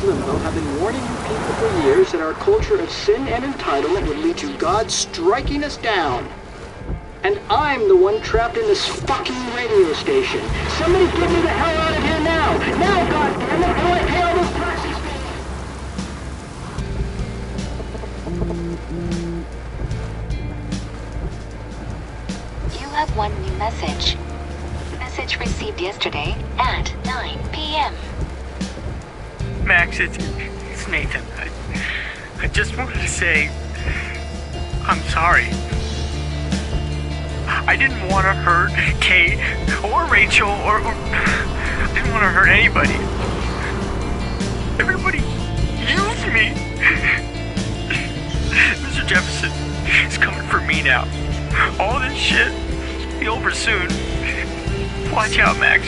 Limbo have been warning you people for years that our culture of sin and entitlement would lead to God striking us down. And I'm the one trapped in this fucking radio station. Somebody get me the hell out of here now! Now, goddammit, or I pay all those taxes! You have one new message. Message received yesterday at 9 p.m. Max, it's Nathan. I just wanted to say, I'm sorry. I didn't want to hurt Kate or Rachel or I didn't want to hurt anybody. Everybody used me. Mr. Jefferson is coming for me now. All this shit will be over soon. Watch out, Max.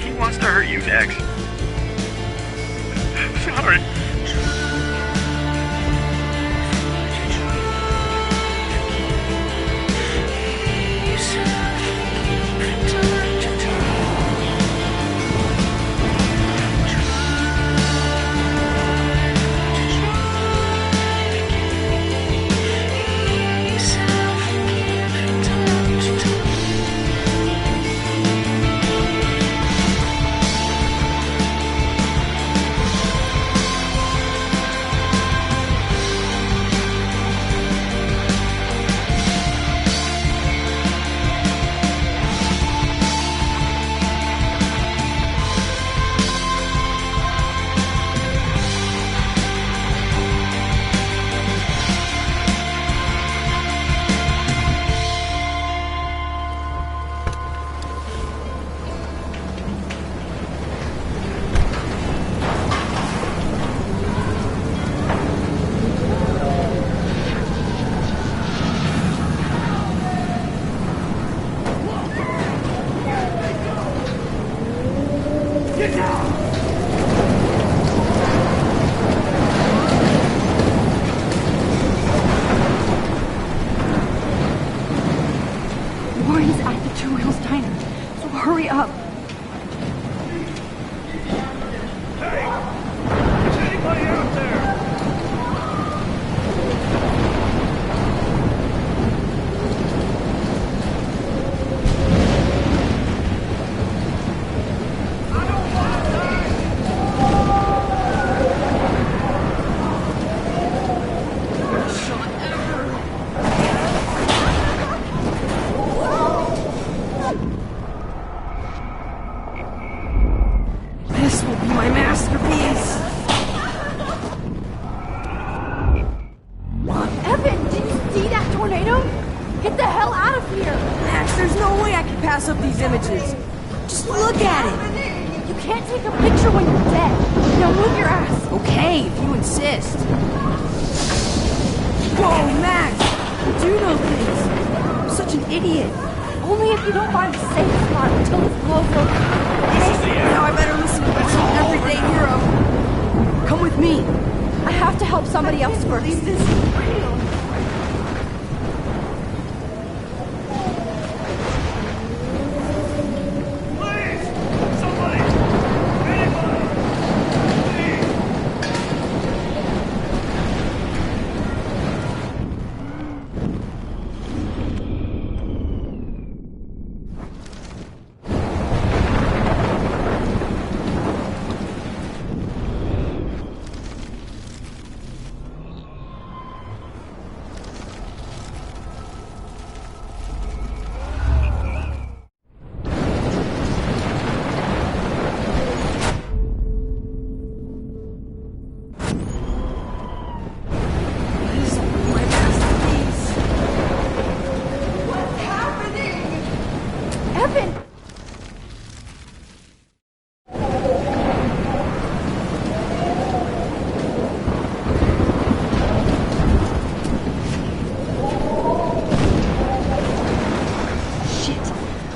He wants to hurt you next. Sorry. Warren's at the Two Wheels Diner, so hurry up. Hey! Is anybody out there? This will be my masterpiece. Evan, did you see that tornado? Get the hell out of here! Max, there's no way I can pass up these images. Just look at it. You can't take a picture when you're dead. Now move your ass. Okay, if you insist. Whoa, Max! You do know things. I'm such an idiot. Only if you don't find a safe spot until this blows over. Now I better listen to some everyday hero. Come with me. I have to help somebody else first. This is real.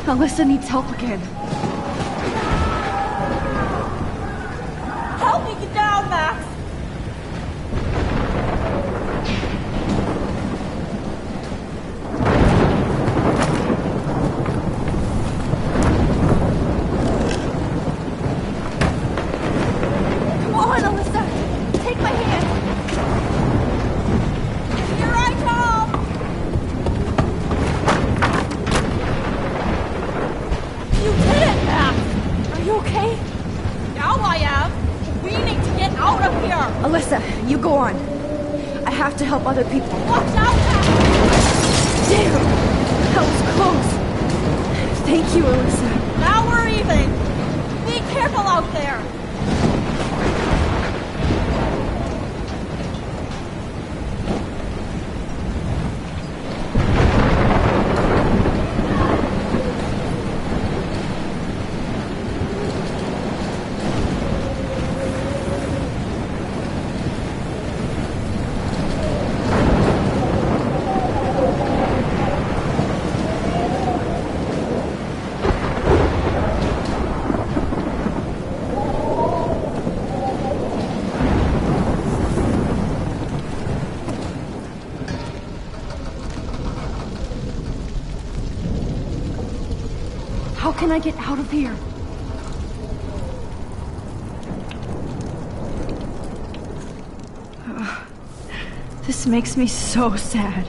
Alyssa needs help again. Help me get down, Max! Come on, Alyssa! Take my hand! Here I come! You did it, Max! Are you okay? Now I am! We need to get out of here! Alyssa, you go on. I have to help other people. Watch out, Max! Damn! That was close. Thank you, Alyssa. Now we're even! Be careful out there! How can I get out of here? This makes me so sad.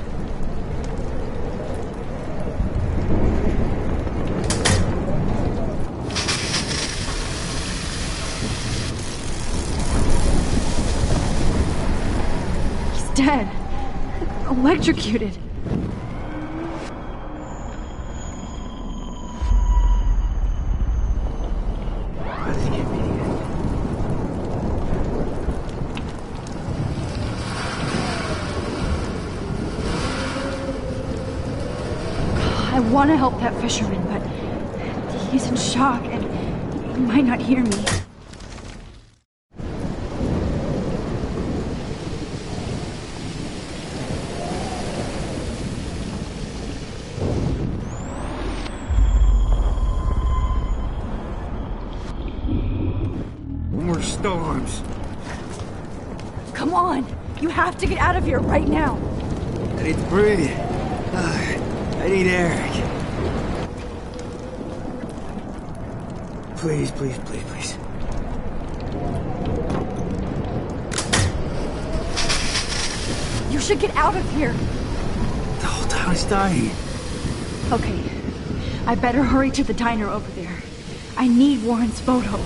He's dead. Electrocuted. I want to help that fisherman, but he's in shock and he might not hear me. More storms. Come on! You have to get out of here right now! I need to breathe. I need air. Please, please, please, please. You should get out of here! The whole town is dying. Okay, I better hurry to the diner over there. I need Warren's photo.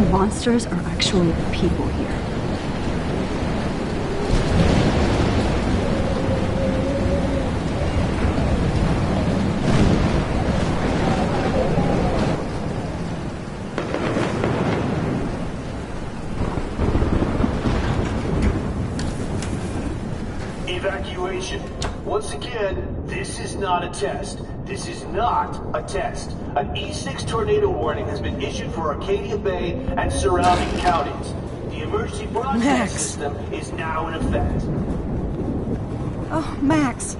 Monsters are actually people here. Evacuation. Once again, this is not a test. This is not a test. An E6 tornado warning has been issued for Arcadia Bay and surrounding counties. The emergency broadcast system is now in effect. Oh, Max.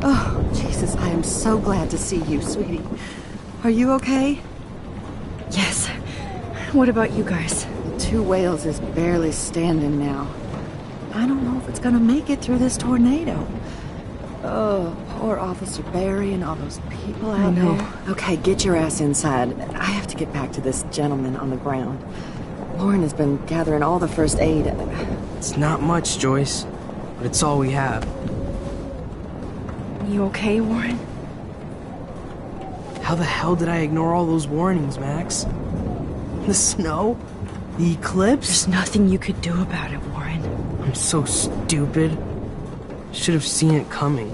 Oh, Jesus, I am so glad to see you, sweetie. Are you okay? Yes. What about you guys? Two Whales is barely standing now. I don't know if it's gonna make it through this tornado. Oh, poor Officer Barry and all those people out there. Okay, get your ass inside. I have to get back to this gentleman on the ground. Warren has been gathering all the first aid. It's not much, Joyce, but it's all we have. You okay, Warren? How the hell did I ignore all those warnings, Max? The snow? The eclipse? There's nothing you could do about it, Warren. I'm so stupid. Should have seen it coming.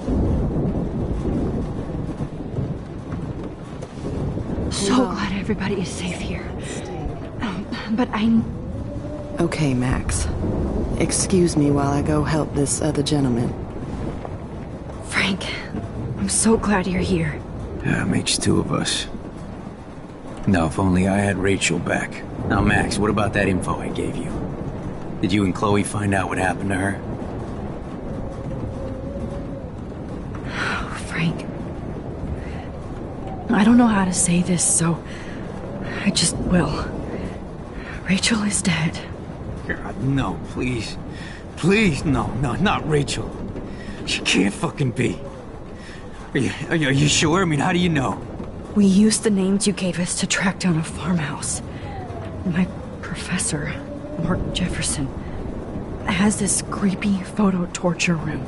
So glad everybody is safe here. But Okay, Max. Excuse me while I go help this other gentleman. Frank, I'm so glad you're here. Yeah, makes two of us. Now, if only I had Rachel back. Now, Max, what about that info I gave you? Did you and Chloe find out what happened to her? Frank, I don't know how to say this, so I just will. Rachel is dead. God, no, please. Please, no, not Rachel. She can't fucking be. Are you sure? I mean, how do you know? We used the names you gave us to track down a farmhouse. My professor, Mark Jefferson, has this creepy photo torture room.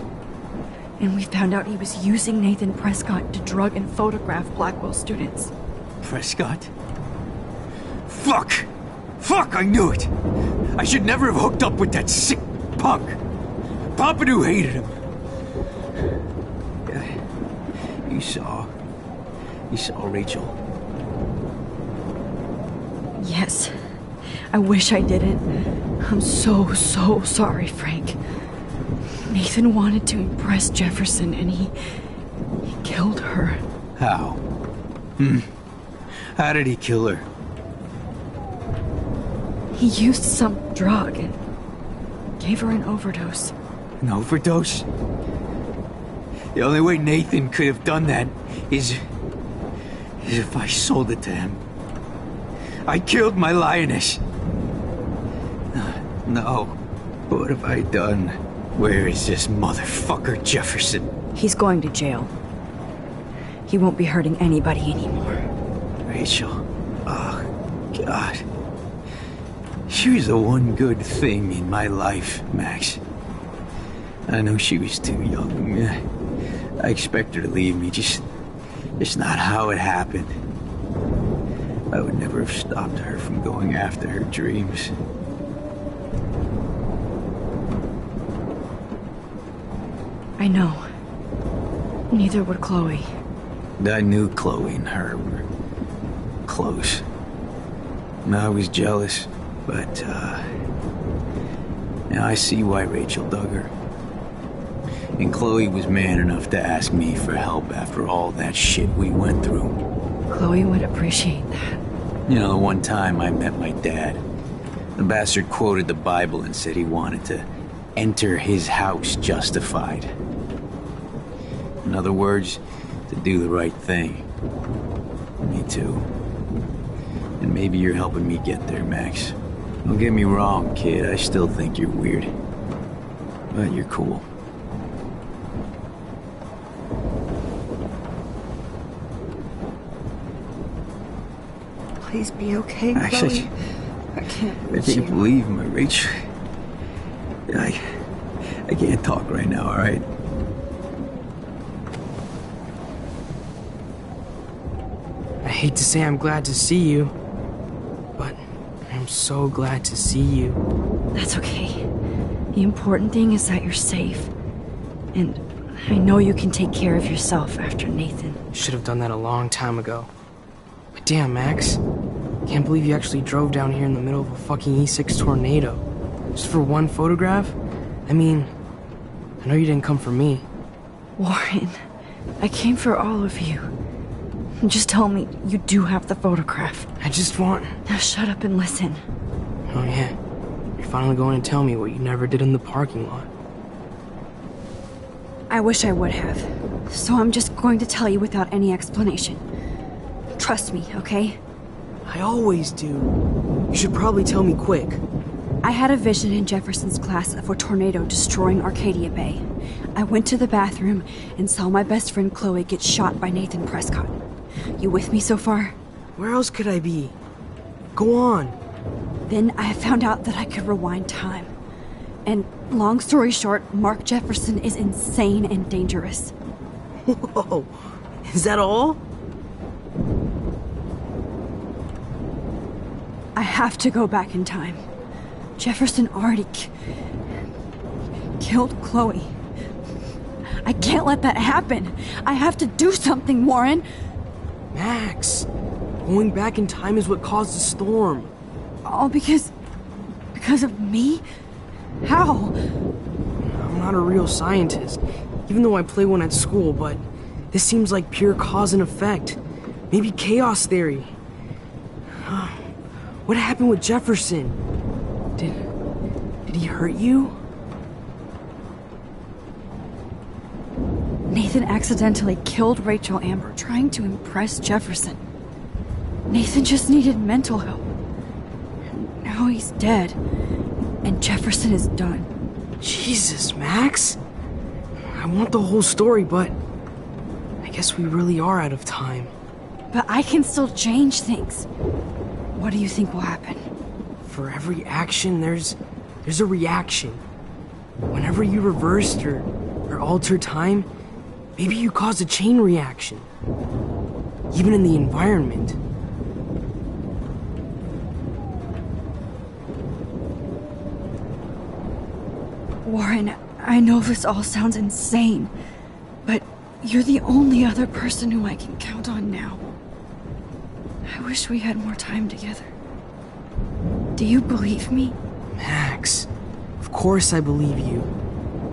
And we found out he was using Nathan Prescott to drug and photograph Blackwell students. Prescott? Fuck! Fuck, I knew it! I should never have hooked up with that sick punk. Pompidou hated him. You saw Rachel. Yes. I wish I didn't. I'm so sorry, Frank. Nathan wanted to impress Jefferson, and he killed her. How? How did he kill her? He used some drug and gave her an overdose. An overdose? The only way Nathan could have done that is if I sold it to him. I killed my lioness. No. What have I done? Where is this motherfucker Jefferson? He's going to jail. He won't be hurting anybody anymore. Rachel. Oh, God. She was the one good thing in my life, Max. I know she was too young. I expect her to leave me, just not how it happened. I would never have stopped her from going after her dreams. I know. Neither would Chloe. I knew Chloe and her were close. And I was jealous, but, now I see why Rachel dug her. And Chloe was man enough to ask me for help after all that shit we went through. Chloe would appreciate that. You know, the one time I met my dad, the bastard quoted the Bible and said he wanted to enter his house justified. In other words, to do the right thing. Me too. And maybe you're helping me get there, Max. Don't get me wrong, kid, I still think you're weird. But you're cool. Please be okay, Actually, Chloe. I can't I lose can't you. believe my Rachel. I can't talk right now, alright? I hate to say I'm glad to see you, but I'm so glad to see you. That's okay. The important thing is that you're safe. And I know you can take care of yourself after Nathan. Should have done that a long time ago. But damn, Max. Can't believe you actually drove down here in the middle of a fucking E6 tornado. Just for one photograph? I mean, I know you didn't come for me. Warren, I came for all of you. Just tell me you do have the photograph. I just want... Now shut up and listen. Oh yeah, you're finally going to tell me what you never did in the parking lot. I wish I would have. So I'm just going to tell you without any explanation. Trust me, okay? I always do. You should probably tell me quick. I had a vision in Jefferson's class of a tornado destroying Arcadia Bay. I went to the bathroom and saw my best friend Chloe get shot by Nathan Prescott. You with me so far? Where else could I be? Go on. Then I found out that I could rewind time. And long story short, Mark Jefferson is insane and dangerous. Whoa, is that all? I have to go back in time. Jefferson already killed Chloe. I can't let that happen. I have to do something, Warren. Max, going back in time is what caused the storm. All because of me? How? I'm not a real scientist, even though I play one at school, but this seems like pure cause and effect. Maybe chaos theory. What happened with Jefferson? Did he hurt you? Nathan accidentally killed Rachel Amber trying to impress Jefferson. Nathan just needed mental help. Now he's dead, and Jefferson is done. Jesus, Max. I want the whole story, but I guess we really are out of time. But I can still change things. What do you think will happen? For every action, there's a reaction. Whenever you reversed or altered time, maybe you caused a chain reaction. Even in the environment. Warren, I know this all sounds insane, but you're the only other person who I can count on now. I wish we had more time together. Do you believe me? Max, of course I believe you.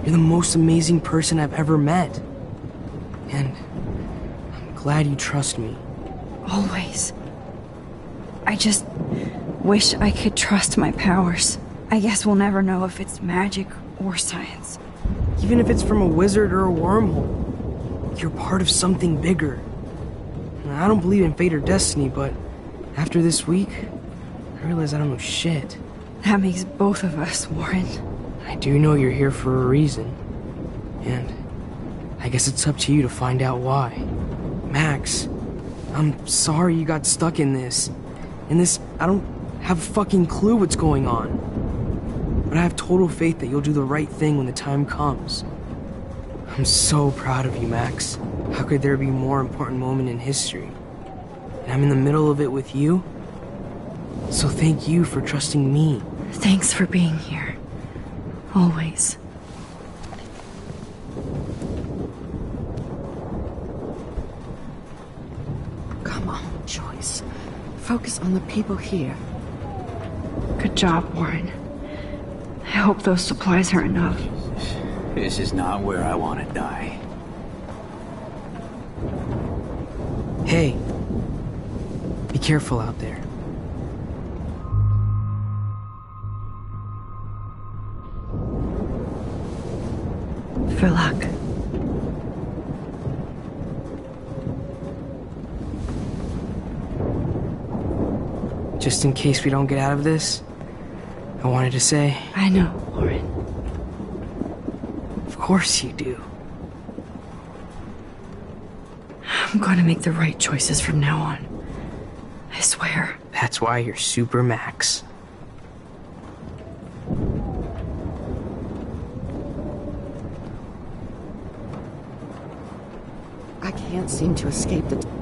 You're the most amazing person I've ever met. And I'm glad you trust me. Always. I just wish I could trust my powers. I guess we'll never know if it's magic or science. Even if it's from a wizard or a wormhole, you're part of something bigger. I don't believe in fate or destiny, but after this week, I realize I don't know shit. That makes both of us, Warren. I do know you're here for a reason. And I guess it's up to you to find out why. Max, I'm sorry you got stuck in this. I don't have a fucking clue what's going on. But I have total faith that you'll do the right thing when the time comes. I'm so proud of you, Max. How could there be a more important moment in history? And I'm in the middle of it with you. So thank you for trusting me. Thanks for being here. Always. Come on, Joyce. Focus on the people here. Good job, Warren. I hope those supplies are enough. This is not where I want to die. Hey, be careful out there. For luck. Just in case we don't get out of this, I wanted to say... I know, Warren. Of course you do. I'm going to make the right choices from now on. I swear. That's why you're Super Max. I can't seem to escape the...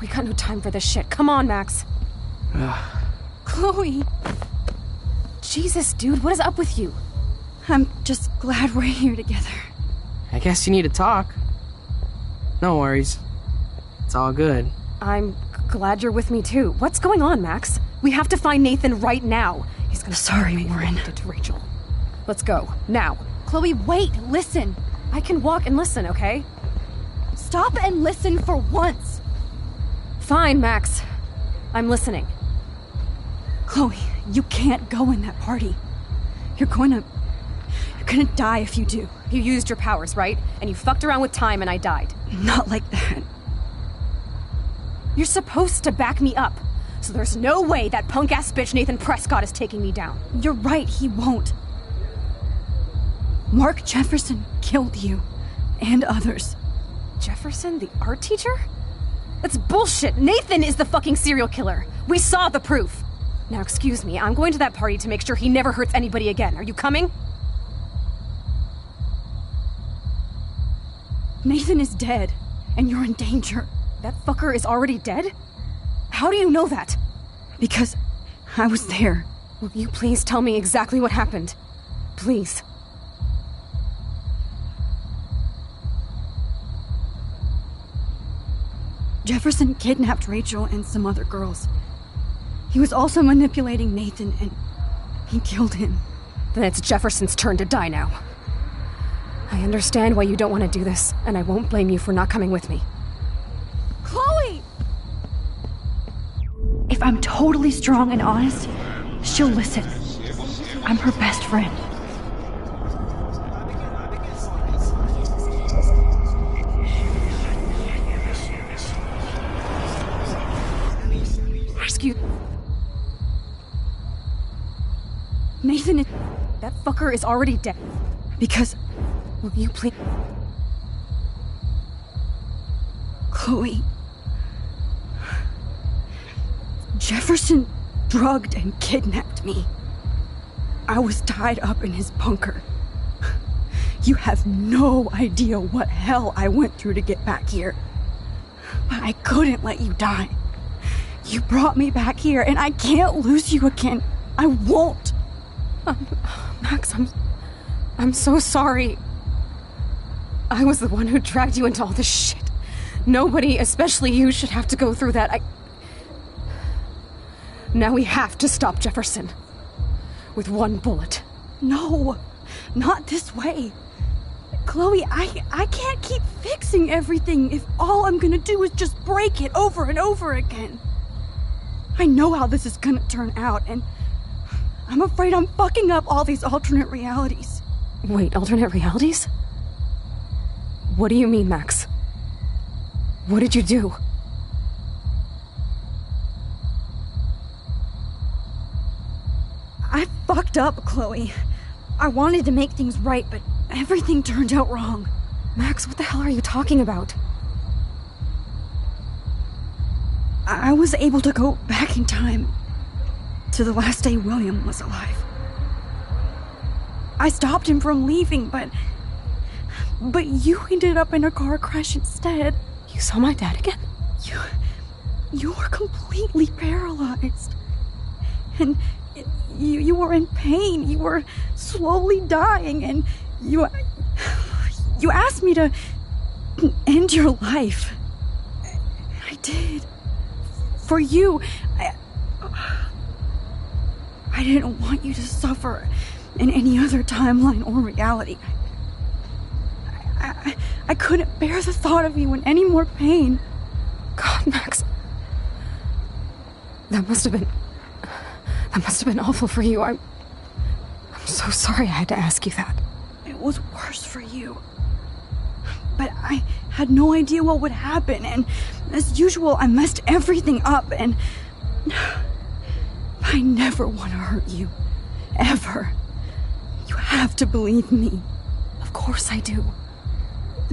We got no time for this shit. Come on, Max. Chloe! Jesus, dude, what is up with you? I'm just glad we're here together. I guess you need to talk. No worries. It's all good. I'm glad you're with me too. What's going on, Max? We have to find Nathan right now. He's gonna... Sorry, Warren. To Rachel. Let's go. Now. Chloe, wait! Listen! I can walk and listen, okay? Stop and listen for once! Fine, Max. I'm listening. Chloe, you can't go in that party. You're gonna die if you do. You used your powers, right? And you fucked around with time and I died. Not like that. You're supposed to back me up. So there's no way that punk-ass bitch Nathan Prescott is taking me down. You're right, he won't. Mark Jefferson killed you. And others. Jefferson, the art teacher? That's bullshit! Nathan is the fucking serial killer! We saw the proof! Now excuse me, I'm going to that party to make sure he never hurts anybody again. Are you coming? Nathan is dead. and you're in danger. That fucker is already dead? How do you know that? Because I was there. Will you please tell me exactly what happened? Please. Jefferson kidnapped Rachel and some other girls. He was also manipulating Nathan, and he killed him. Then it's Jefferson's turn to die now. I understand why you don't want to do this, and I won't blame you for not coming with me. Chloe! If I'm totally strong and honest, she'll listen. I'm her best friend. Excuse... Nathan, that fucker is already dead. Because... Will you please... Chloe... Jefferson drugged and kidnapped me. I was tied up in his bunker. You have no idea what hell I went through to get back here. But I couldn't let you die. You brought me back here, and I can't lose you again. I won't. Max, I'm so sorry. I was the one who dragged you into all this shit. Nobody, especially you, should have to go through that. Now we have to stop Jefferson. With one bullet. No, not this way. Chloe, I can't keep fixing everything if all I'm gonna do is just break it over and over again. I know how this is gonna turn out, and I'm afraid I'm fucking up all these alternate realities. Wait, alternate realities? What do you mean, Max? What did you do? I fucked up, Chloe. I wanted to make things right, but everything turned out wrong. Max, what the hell are you talking about? I was able to go back in time to the last day William was alive. I stopped him from leaving, but you ended up in a car crash instead. You saw my dad again? You were completely paralyzed. And you were in pain. You were slowly dying, and you asked me to end your life. I did. For you. I didn't want you to suffer in any other timeline or reality. I couldn't bear the thought of you in any more pain. God, Max. That must have been awful for you. I'm so sorry I had to ask you that. It was worse for you. But I had no idea what would happen, and as usual, I messed everything up, and I never want to hurt you. Ever. You have to believe me. Of course I do.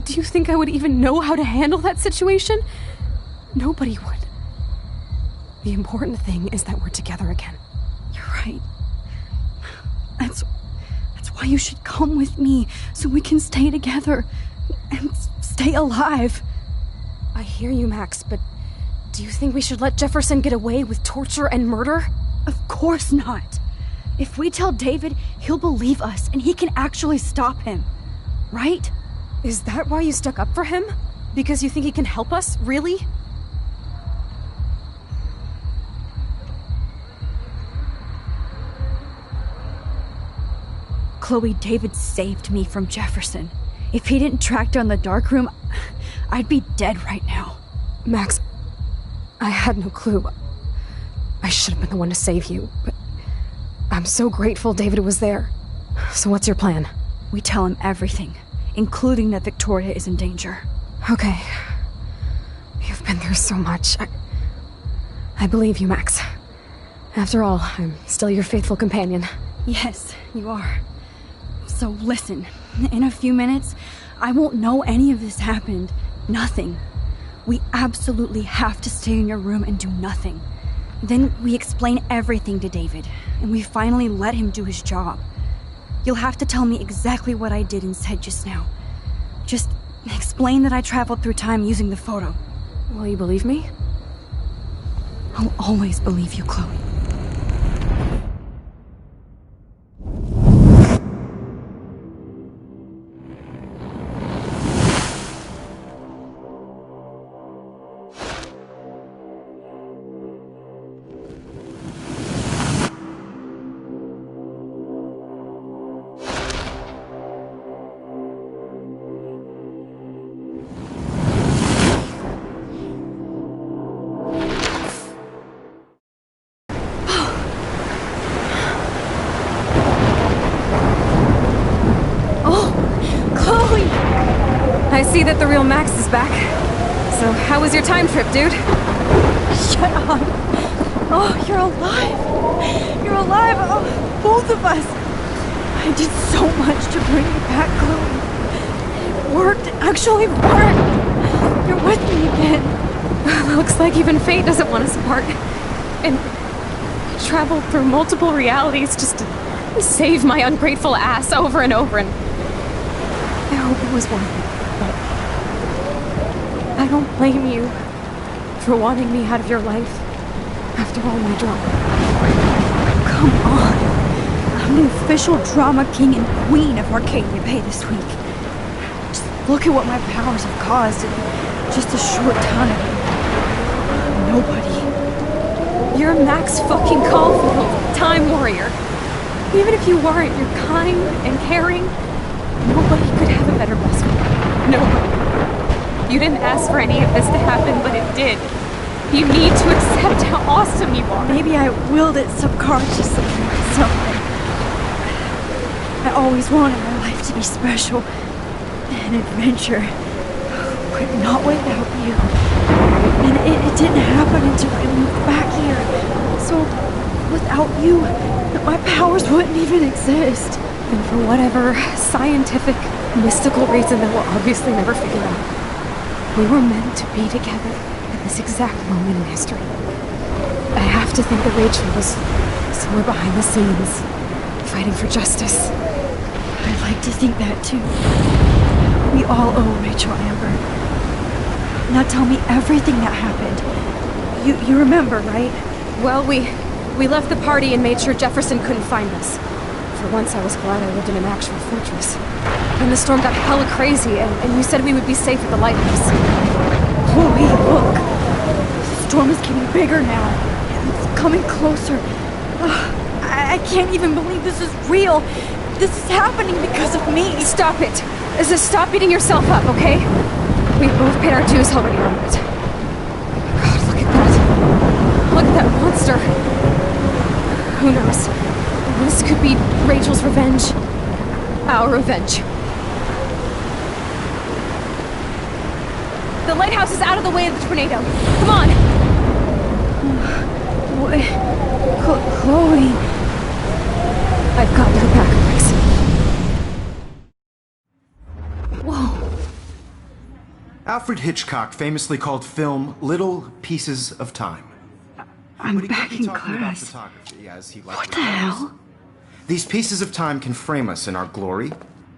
Do you think I would even know how to handle that situation? Nobody would. The important thing is that we're together again. You're right. That's why you should come with me, so we can stay together and stay alive. I hear you, Max, but do you think we should let Jefferson get away with torture and murder? Of course not. If we tell David, he'll believe us, and he can actually stop him. Right? Is that why you stuck up for him? Because you think he can help us? Really? Chloe, David saved me from Jefferson. If he didn't track down the darkroom, I'd be dead right now. Max, I had no clue. I should have been the one to save you, but I'm so grateful David was there. So what's your plan? We tell him everything, including that Victoria is in danger. Okay. You've been through so much. I believe you, Max. After all, I'm still your faithful companion. Yes, you are. So listen, in a few minutes, I won't know any of this happened. Nothing. We absolutely have to stay in your room and do nothing. Then we explain everything to David, and we finally let him do his job. You'll have to tell me exactly what I did and said just now. Just Explain that I traveled through time using the photo. Will you believe me? I'll always believe you, Chloe. I see that the real Max is back. So, how was your time trip, dude? Shut up. Oh, you're alive. You're alive. Oh, both of us. I did so much to bring you back, Chloe. It worked. It actually worked. You're with me again. Looks like even fate doesn't want us apart. And I traveled through multiple realities just to save my ungrateful ass over and over, and I hope it was worth it. But I don't blame you for wanting me out of your life after all my drama. Come on. I'm the official drama king and queen of Arcadia Bay this week. Just look at what my powers have caused in just a short time. Nobody. You're Max fucking Caulfield, Time Warrior. Even if you weren't, you're kind and caring. Nobody could have a better best friend. Nobody. You didn't ask for any of this to happen, but it did. You need to accept how awesome you are. Maybe I willed it subconsciously to myself. I always wanted my life to be special. An adventure. But not without you. And it didn't happen until I moved back here. So, without you, my powers wouldn't even exist. And for whatever scientific, mystical reason that we'll obviously never figure out, we were meant to be together at this exact moment in history. I have to think that Rachel was somewhere behind the scenes, fighting for justice. I'd like to think that too. We all owe Rachel Amber. Now tell me everything that happened. You remember, right? Well, we left the party and made sure Jefferson couldn't find us. For once, I was glad I lived in an actual fortress. Then the storm got hella crazy, and you said we would be safe at the lighthouse. Chloe, look! The storm is getting bigger now. It's coming closer. I can't even believe this is real. This is happening because of me. Stop it! Stop beating yourself up, okay? We both paid our dues already on it. God, look at that. Look at that monster. Who knows? This could be Rachel's revenge. Our revenge. The lighthouse is out of the way of the tornado. Come on! Chloe... I've got your back, Max. Whoa. Alfred Hitchcock famously called film little pieces of time. I'm back in class. What the hell? These pieces of time can frame us in our glory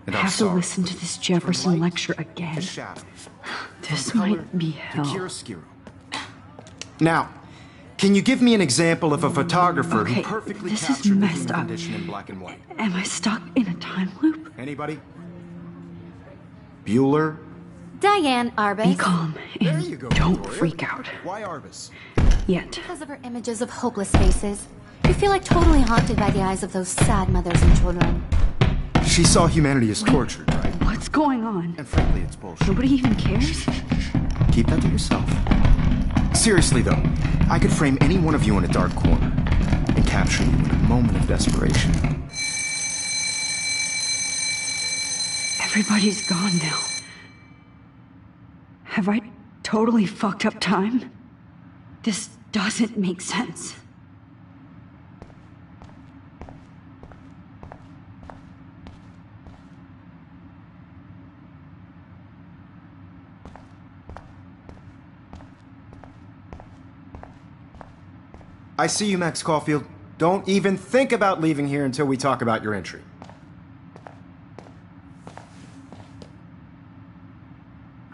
and I our have to sorrow. listen to this Jefferson lecture again. This might be hell. Now, can you give me an example of a photographer who Okay, perfectly this is captured the messed human up. condition in black and white? Am I stuck in a time loop? Anybody? Bueller? Diane Arbus. Be calm and don't freak out. Why Arbus? Yet. Because of her images of hopeless faces. You feel like totally haunted by the eyes of those sad mothers and children. She saw humanity as tortured, right? What's going on? And frankly, it's bullshit. Nobody even cares? Keep that to yourself. Seriously, though, I could frame any one of you in a dark corner and capture you in a moment of desperation. Everybody's gone now. Have I totally fucked up time? This doesn't make sense. I see you, Max Caulfield. Don't even think about leaving here until we talk about your entry.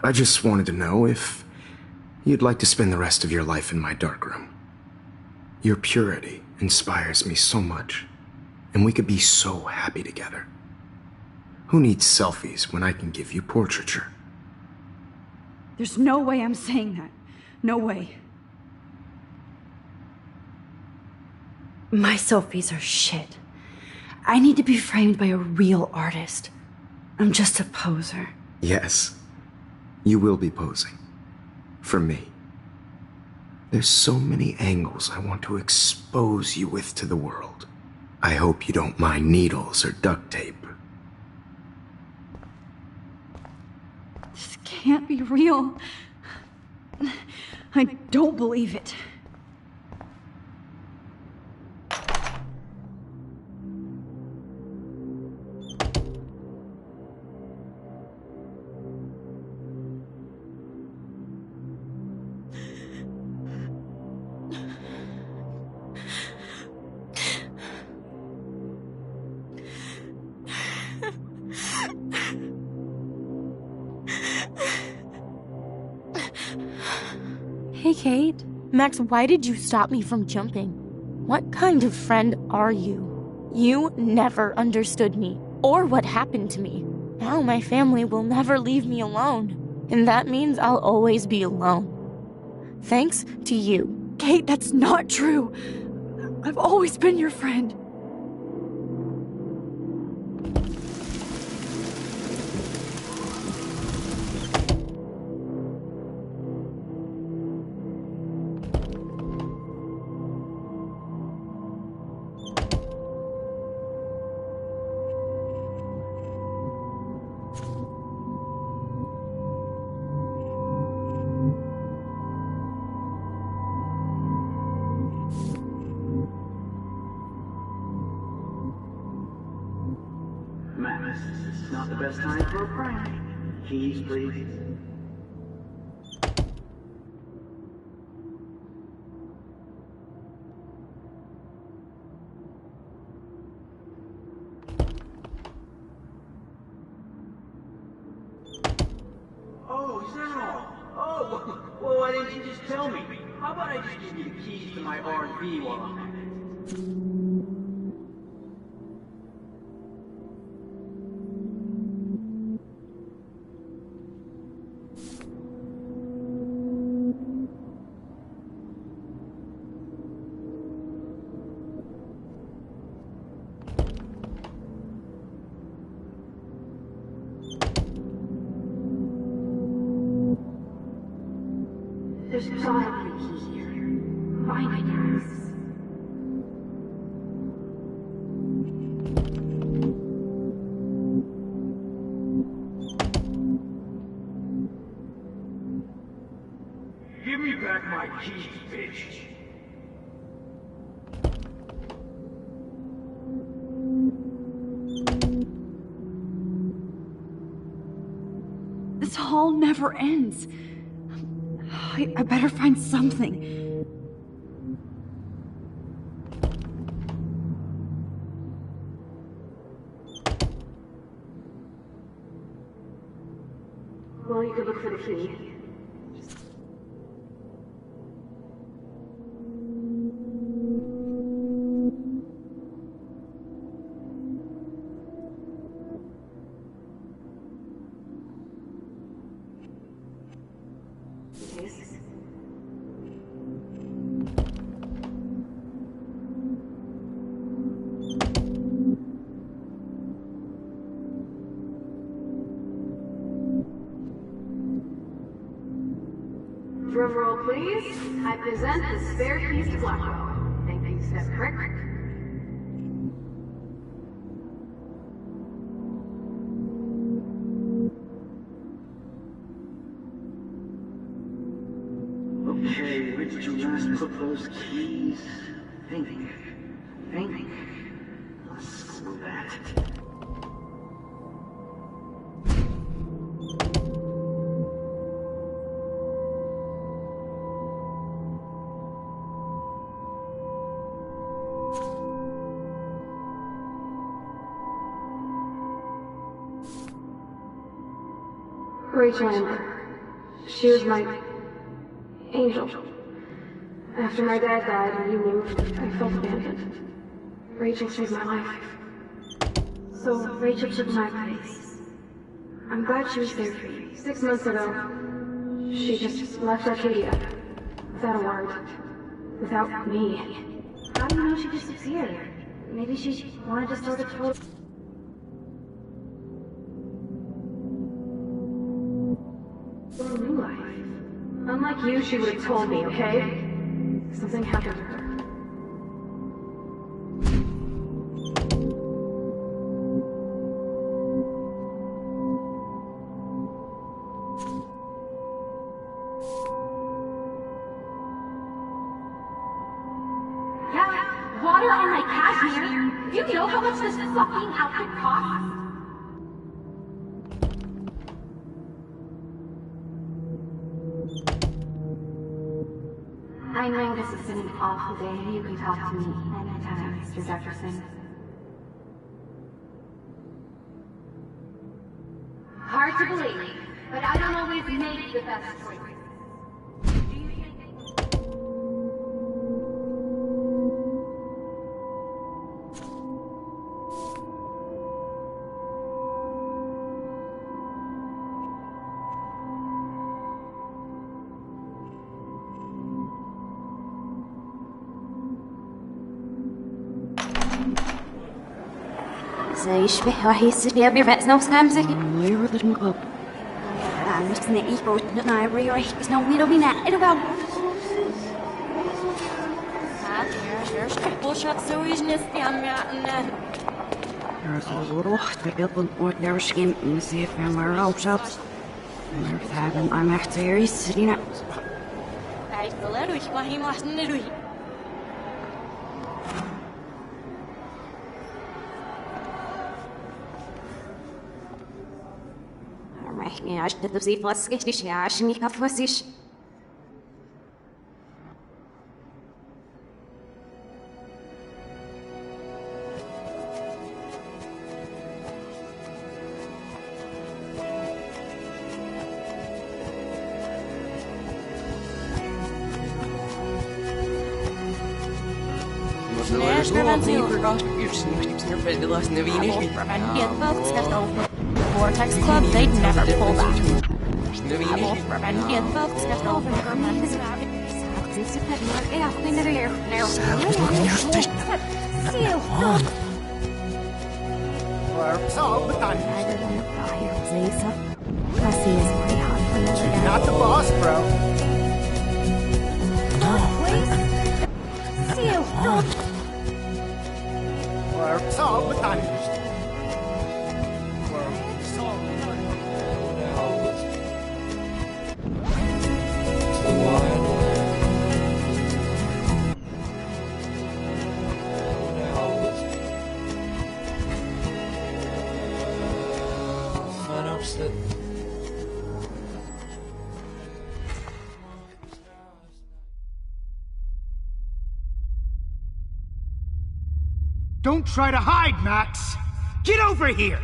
I just wanted to know if you'd like to spend the rest of your life in my darkroom. Your purity inspires me so much, and we could be so happy together. Who needs selfies when I can give you portraiture? There's no way I'm saying that. No way. My selfies are shit. I need to be framed by a real artist. I'm just a poser. Yes, you will be posing. For me. There's so many angles I want to expose you with to the world. I hope you don't mind needles or duct tape. This can't be real. I don't believe it. Hey, Kate. Max, why did you stop me from jumping? What kind of friend are you? You never understood me, or what happened to me. Now my family will never leave me alone, and that means I'll always be alone. Thanks to you. Kate, that's not true. I've always been your friend. Max, this is not the best time for a prank. Keys, please. Oh, is that all? Oh, well, why didn't you just tell me? How about I just give you the keys to my R&B while I'm at it? There's gotta be a key here. Find it, Max. Give me back my keys, bitch. This hall never ends. I better find something. Well, you could look for the key. Drum roll, please. I present the spare keys to Blackwell. Thank you, Step Crick. Okay, where did you last put those keys? Think. Screw that. Rachel Amber, She was my angel. After my dad died and you moved, I felt abandoned. Rachel saved my life. So Rachel took my place. I'm glad she was there for you. 6 months ago, she just left Arcadia. Without a word. Without me. How do you know she disappeared? Maybe she wanted to start a total... new life. Unlike you, she would have told me, okay? Something happened to her. Yeah, water on my cashmere. Do you know how much this fucking outfit costs? I know this has been an awful day. You can talk to me anytime, Mr. Jefferson. Hard to believe, but I don't always make the best choices. Ich weiß, wer mir was noch sagen soll. Where did it go? I'm just gonna eat both the night where you're just no need to be not. It'll go. There's a little bit of ordinary skin in the sea from where else up. I'm actually sitting up. Ja, ich hätte sie fast richtig, ja, ich nicht auf was ich. Vortex Club, they'd never pull that. Not the boss, bro. Don't try to hide, Max! Get over here!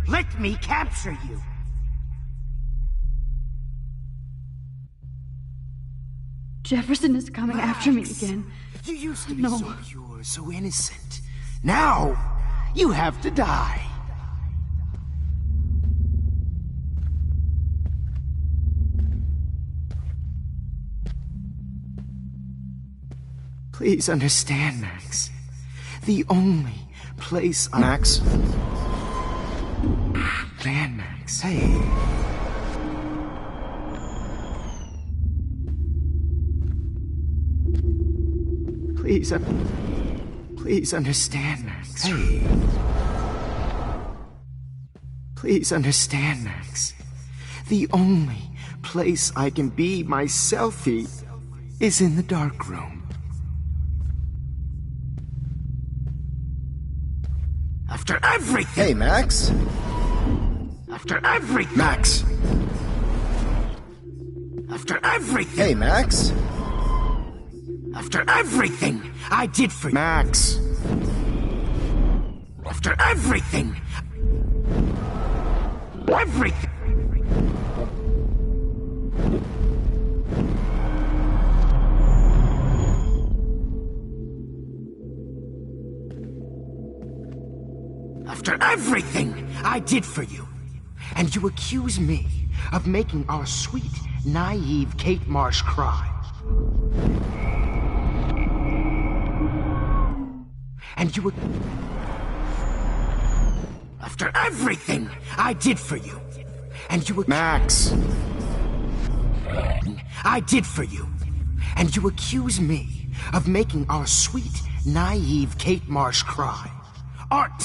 Let me capture you! Jefferson is coming after me again. You used to be so pure, so innocent. Now, you have to die. Please understand, Max. The only place Max? Man, Max, hey. Please understand, Max. Hey. Please understand, Max. The only place I can be myself is in the dark room. After everything! Hey, Max? After everything! Max! After everything! Hey, Max? After everything I did for you! Max! After everything! Everything! After everything I did for you, and you accuse me of making our sweet, naive Kate Marsh cry. And you... After everything I did for you, and you... Max! I did for you, and you accuse me of making our sweet, naive Kate Marsh cry. Art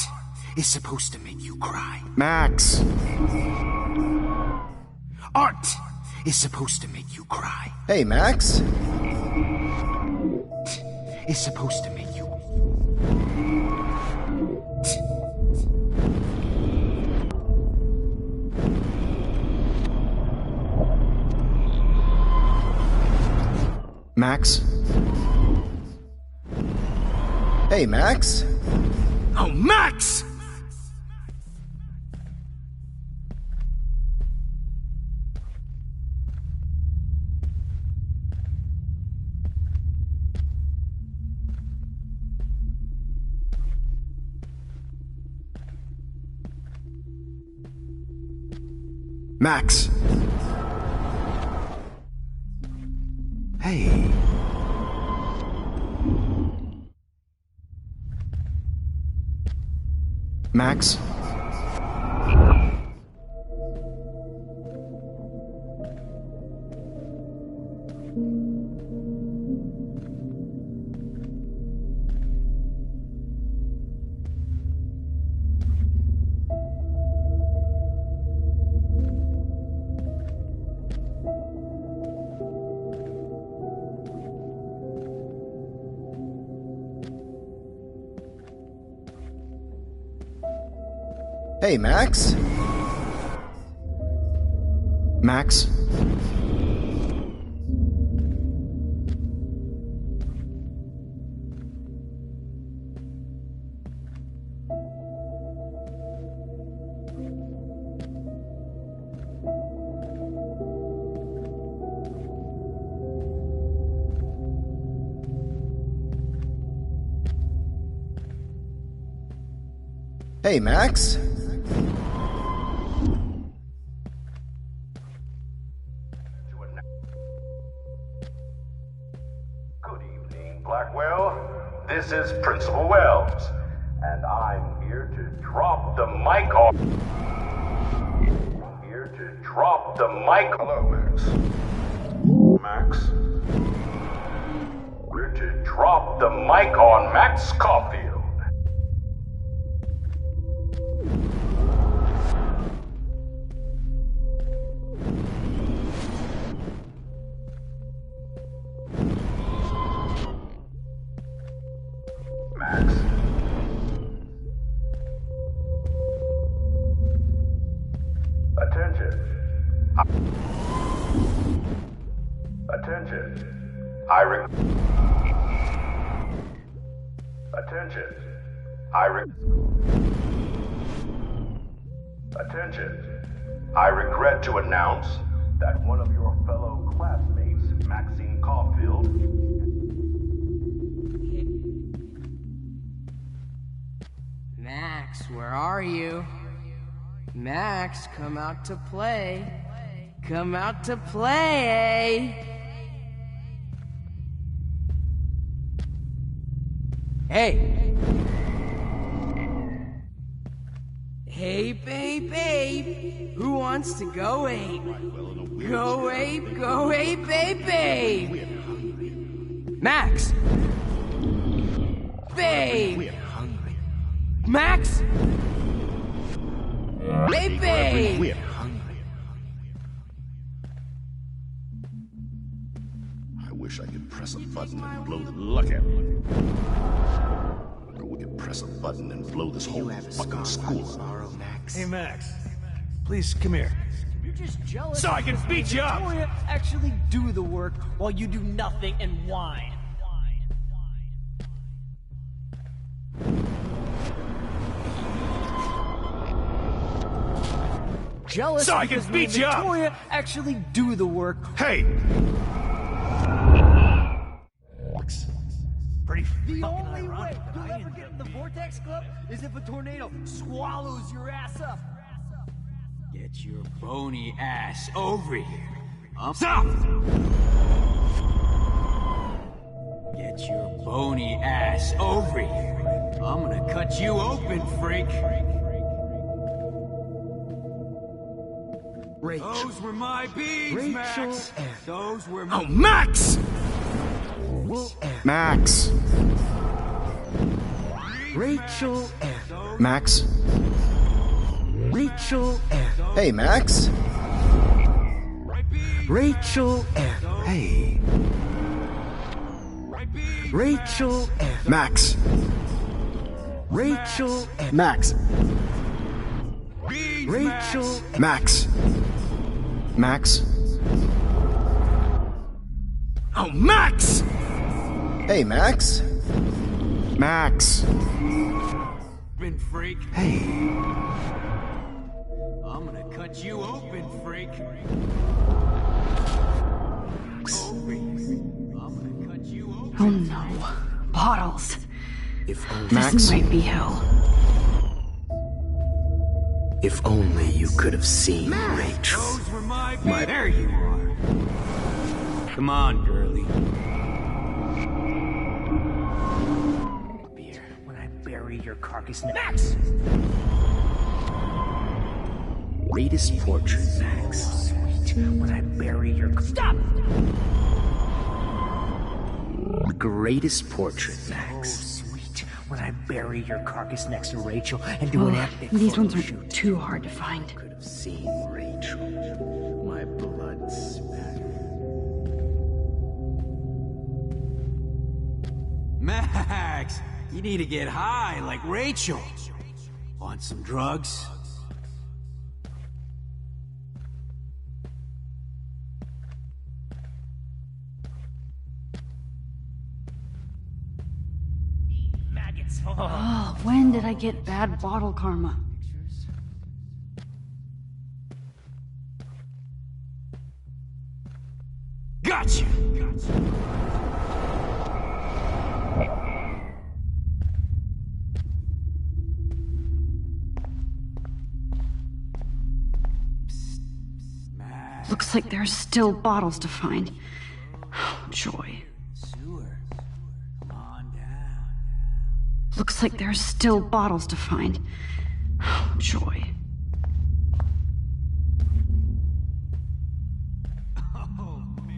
is supposed to make you cry. Max! Art is supposed to make you cry. Hey, Max? Is supposed to make you... Max? Hey, Max? Oh, Max! Max! Hey. Max? Hey, Max? Max? Hey, Max? Blackwell, this is Principal Wells, and I'm here to drop the mic on. Here to drop the mic. Hello, Max. Max. We're to drop the mic on Max Caulfield. Max. Attention. Attention. Attention. Attention. I regret to announce that one of your fellow classmates, Maxine Caulfield, Max, where are you? Max, come out to play. Come out to play. Hey. Hey, babe. Who wants to go ape? Go ape, babe. Max. Babe. Max. Baby. We're hungry. I wish I could press a button and blow the luck at me. Or we could press a button and blow this whole fucking school up. Hey, Max. Please, come here. You're just jealous. So I can beat you up! Victoria actually do the work while you do nothing and whine. Jealous so I can beat you up! Victoria actually do the work. Hey! Pretty The The only way you'll ever get in the Vortex Club is if a tornado swallows your ass up. Get your bony ass over here. Stop! Get your bony ass over here. I'm gonna cut you open, freak. Rachel. Those were my beans, Rachel Max. F. Those were my... Oh, Max! Max. Rachel F. Max. Rachel F. Hey, Max. Rachel F. Hey. Rachel F. Max. Rachel F. Max. Rachel Max. Max. Oh, Max! Hey, Max. Max. Open, freak. Hey. I'm gonna cut you open, freak. Oh no. Bottles. If only This might be hell. If only you could have seen Rachel. Those were my beans. There you are. Come on, girlie. Beer, when I bury your carcass Max! Greatest portrait, Max. Sweet, when I bury your... Stop! The greatest portrait, Max. Sweet, when I bury your carcass next to Rachel and do an epic These photo ones shoot. aren't too hard to find. Could have seen Rachel. My blood spatter. Max, you need to get high like Rachel. Want some drugs? Maggots. Oh, when did I get bad bottle karma? Gotcha! Looks like there are still bottles to find. Oh, joy. Looks like there are still bottles to find. Oh, joy.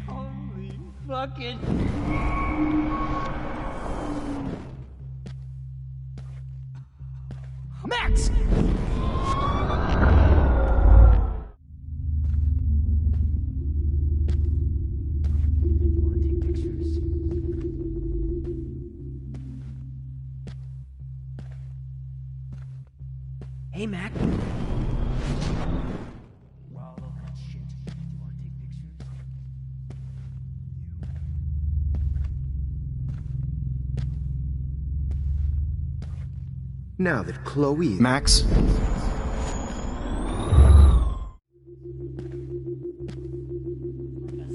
Holy fucking... Max! Hey, Mac. Now that Chloe... Max?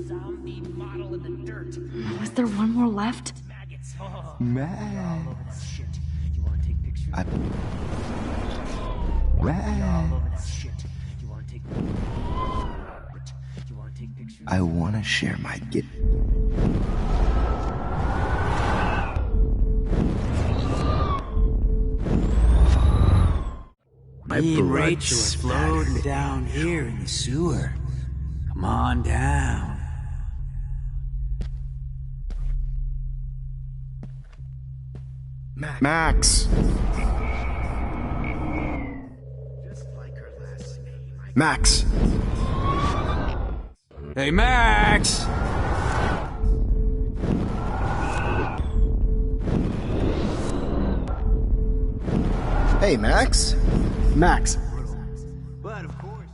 Zombie model in the dirt. Was there one more left? Maggots. Oh, Max. all over that shit. You wanna take pictures? I... All over that shit. You wanna take... You wanna take pictures? I want to share my Me and Rachel are floating down here in the sewer. Come on down. Max. Max. Hey, Max! Hey, Max. Max. But of course.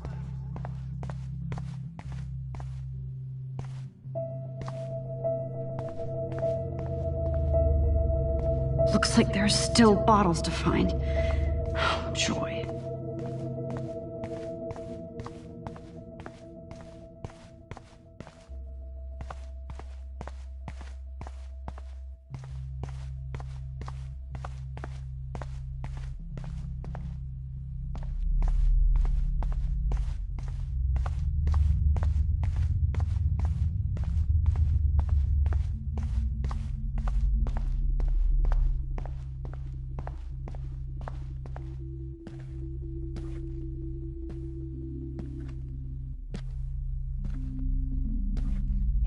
Looks like there are still bottles to find. Oh, joy.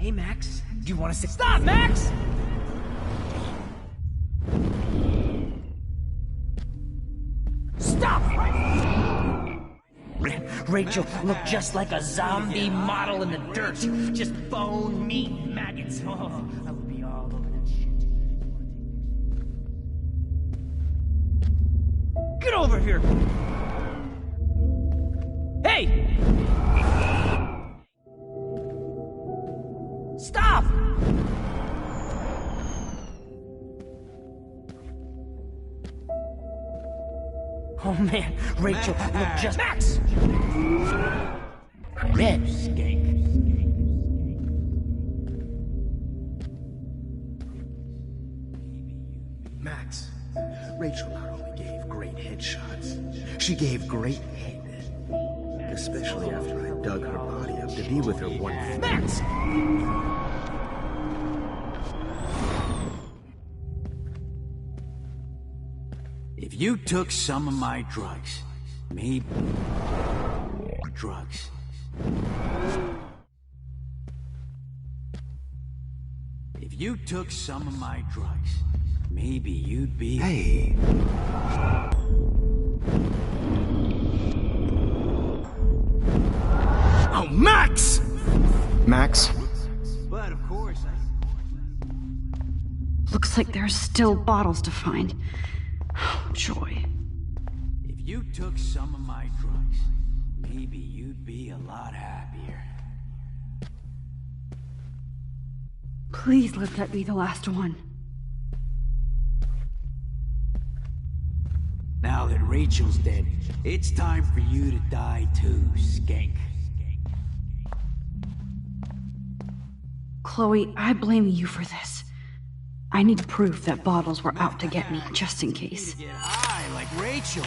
Hey, Max, do you want to say— Stop, Max! Stop! Rachel looked just like a zombie model in the dirt. Just bone, meat, maggots. Oh, I would be all over that shit. Get over here! Hey! Stop! Oh man, Rachel looked just— Max! Red skank. Max, Rachel not only gave great headshots, she gave great head. Especially after I dug her body up to be with her one— Max! If you took some of my drugs, maybe drugs. If you took some of my drugs, maybe you'd be— Hey. Oh, Max! Max? But of course, Looks like there's still bottles to find. Oh, joy. if you took some of my drugs, maybe you'd be a lot happier. Please let that be the last one. Now that Rachel's dead, it's time for you to die too, skank. Chloe, I blame you for this. I need proof that bottles were out to get me, just in case. Get high like Rachel.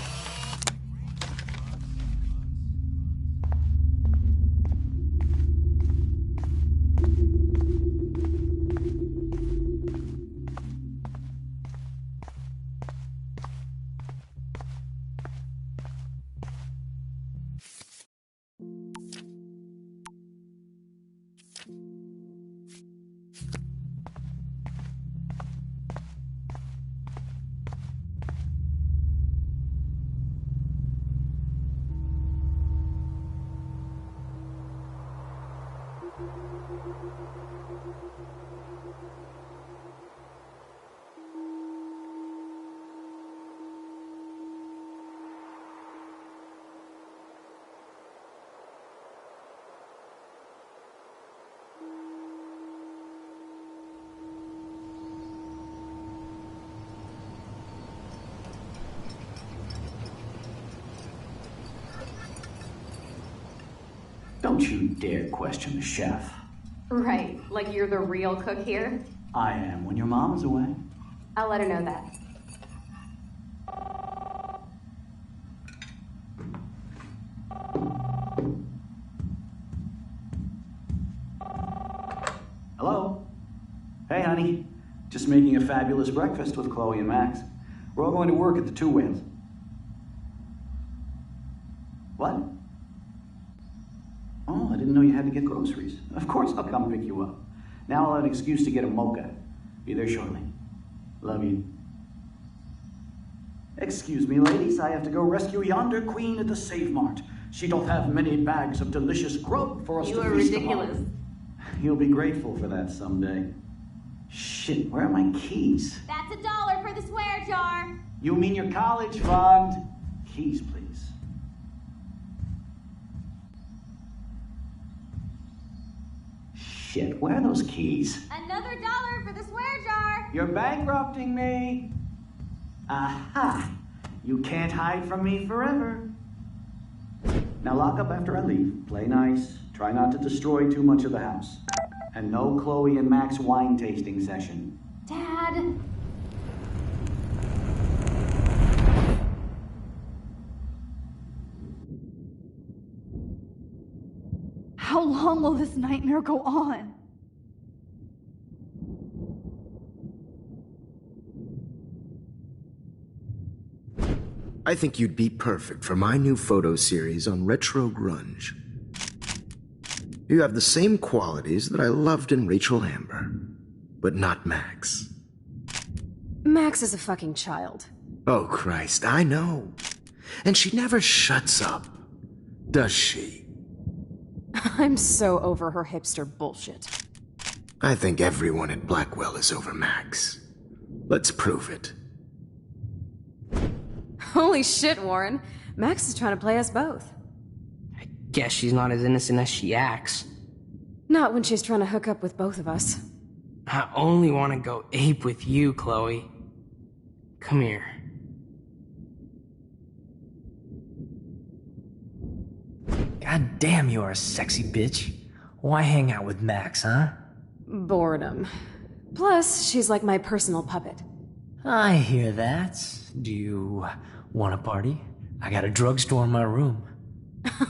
Don't you dare question the chef. Right, like you're the real cook here? I am when your mom is away. I'll let her know that. Hello? Hey, honey. Just making a fabulous breakfast with Chloe and Max. We're all going to work at the Two Whales. What? Oh, I didn't know you had to get groceries. Of course I'll come pick you up. Now I'll have an excuse to get a mocha. Be there shortly. Love you. Excuse me, ladies. I have to go rescue yonder queen at the Save Mart. She doth have many bags of delicious grub for us to feast upon. You are ridiculous. You'll be grateful for that someday. Shit, where are my keys? That's $1 for the swear jar. You mean your college fund? Keys, please. Shit, where are those keys? Another $1 for the swear jar. You're bankrupting me. Aha! You can't hide from me forever. Now lock up after I leave. Play nice. Try not to destroy too much of the house. And no Chloe and Max wine tasting session. Dad. How long will this nightmare go on? I think you'd be perfect for my new photo series on retro grunge. You have the same qualities that I loved in Rachel Amber, but not Max. Max is a fucking child. Oh, Christ, I know. And she never shuts up, does she? I'm so over her hipster bullshit. I think everyone at Blackwell is over Max. Let's prove it. Holy shit, Warren. Max is trying to play us both. Guess she's not as innocent as she acts. Not when she's trying to hook up with both of us. I only want to go ape with you, Chloe. Come here. God damn, you are a sexy bitch. Why hang out with Max, huh? Boredom. Plus, she's like my personal puppet. I hear that. Do you want a party? I got a drugstore in my room.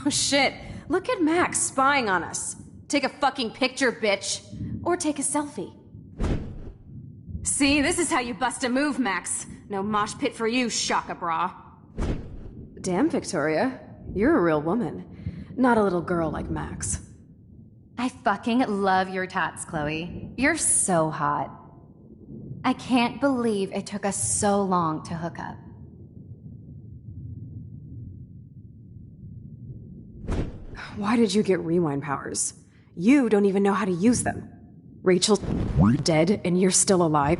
Oh shit, look at Max spying on us. Take a fucking picture, bitch. Or take a selfie. See, this is how you bust a move, Max. No mosh pit for you, Shaka Bra. Damn, Victoria. You're a real woman. Not a little girl like Max. I fucking love your tats, Chloe. You're so hot. I can't believe it took us so long to hook up. Why did you get rewind powers? You don't even know how to use them. Rachel's dead and you're still alive.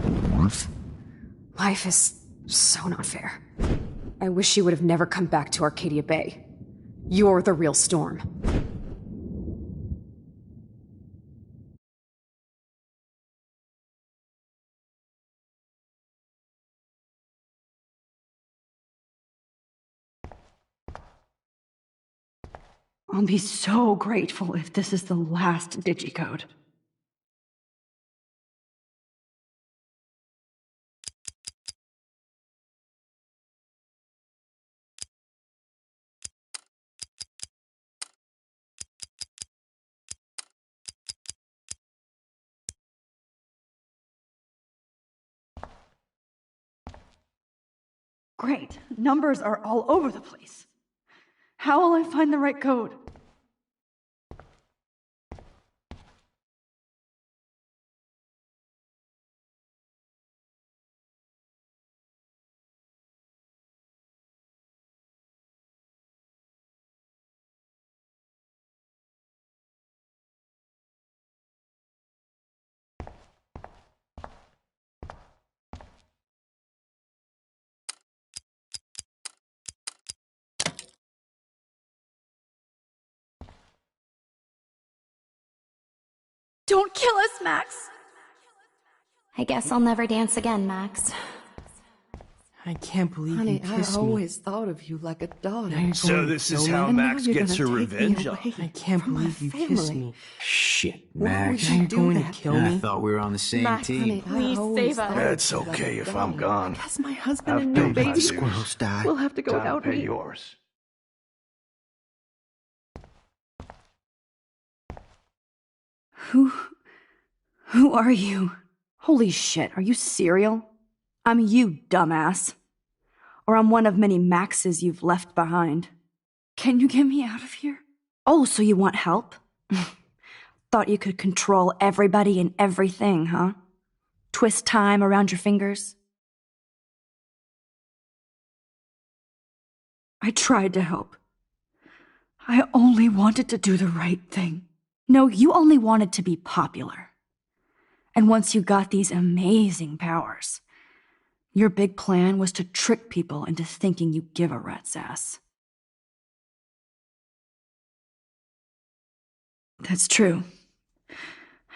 Life is so not fair. I wish she would have never come back to Arcadia Bay. You're the real Storm. I'll be so grateful if this is the last digicode. Great. Numbers are all over the place. How will I find the right code? Don't kill us, Max! I guess I'll never dance again, Max. I can't believe Honey, you kissed I me. always thought of you like a daughter. Now you're So going to this is kill how me? Max And now gets you're her gonna take me revenge on- away I can't from my believe you kissed family. me. Shit, Why Max. would you You're do going that? to kill I me? thought we were on the same Max, team. honey, Please I always save us. thought That's of you like okay a if I'm daughter. gone. Guess my husband I've and new paid my baby dues. Squirrels die. will have to go Time without to pay me. yours. Who are you? Holy shit, are you serial? I'm you, dumbass. Or I'm one of many Maxes you've left behind. Can you get me out of here? Oh, so you want help? Thought you could control everybody and everything, huh? Twist time around your fingers? I tried to help. I only wanted to do the right thing. No, you only wanted to be popular. And once you got these amazing powers, your big plan was to trick people into thinking you give a rat's ass. That's true.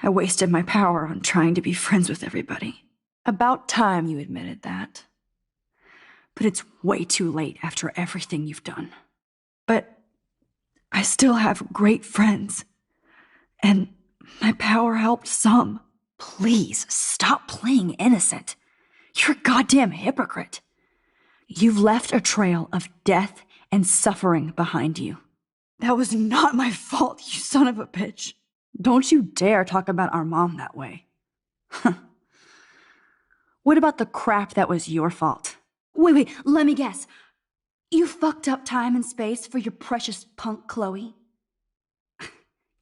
I wasted my power on trying to be friends with everybody. About time you admitted that. But it's way too late after everything you've done. But I still have great friends. And my power helped some. Please, stop playing innocent. You're a goddamn hypocrite. You've left a trail of death and suffering behind you. That was not my fault, you son of a bitch. Don't you dare talk about our mom that way. What about the crap that was your fault? Wait, let me guess. You fucked up time and space for your precious punk Chloe?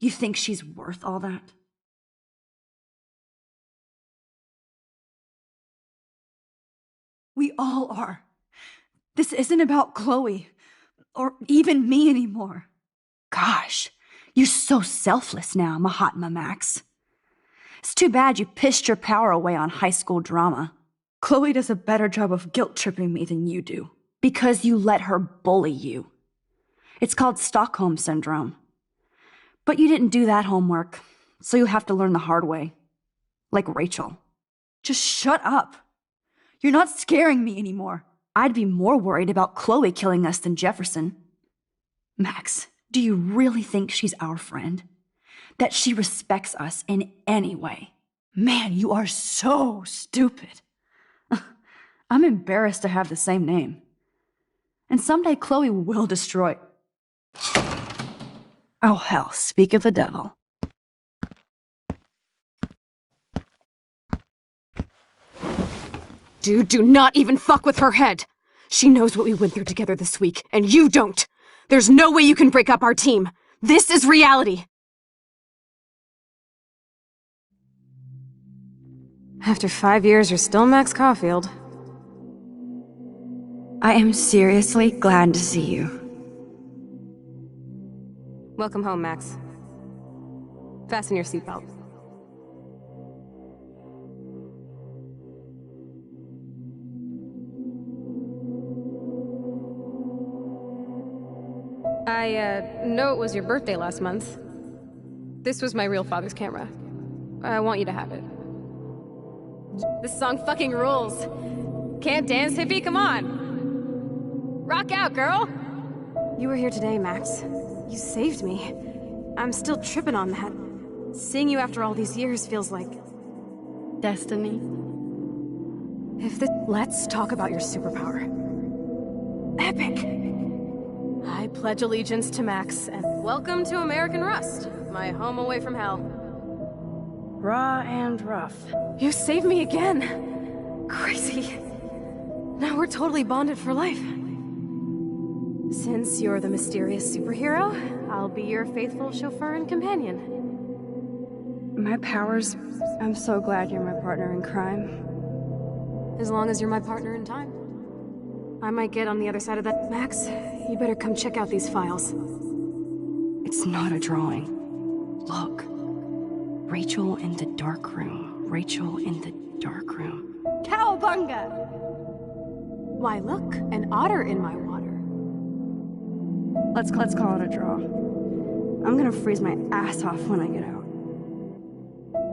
You think she's worth all that? We all are. This isn't about Chloe, or even me anymore. Gosh, you're so selfless now, Mahatma Max. It's too bad you pissed your power away on high school drama. Chloe does a better job of guilt-tripping me than you do, because you let her bully you. It's called Stockholm Syndrome. But you didn't do that homework, so you'll have to learn the hard way. Like Rachel. Just shut up. You're not scaring me anymore. I'd be more worried about Chloe killing us than Jefferson. Max, do you really think she's our friend? That she respects us in any way? Man, you are so stupid. I'm embarrassed to have the same name. And someday Chloe will destroy... Oh hell, speak of the devil. Dude, do not even fuck with her head. She knows what we went through together this week, and you don't. There's no way you can break up our team. This is reality. After 5 years, you're still Max Caulfield. I am seriously glad to see you. Welcome home, Max. Fasten your seatbelt. I know it was your birthday last month. This was my real father's camera. I want you to have it. This song fucking rules. Can't dance, hippie? Come on. Rock out, girl. You were here today, Max. You saved me. I'm still tripping on that. Seeing you after all these years feels like... destiny. Let's talk about your superpower. Epic! I pledge allegiance to Max, and welcome to American Rust, my home away from hell. Raw and rough. You saved me again. Crazy. Now we're totally bonded for life. Since you're the mysterious superhero, I'll be your faithful chauffeur and companion. My powers, I'm so glad you're my partner in crime. As long as you're my partner in time. I might get on the other side of that. Max, you better come check out these files. It's not a drawing. Look. Rachel in the dark room. Rachel in the dark room. Cowabunga! Why, look, an otter in my water. Let's call it a draw. I'm gonna freeze my ass off when I get out.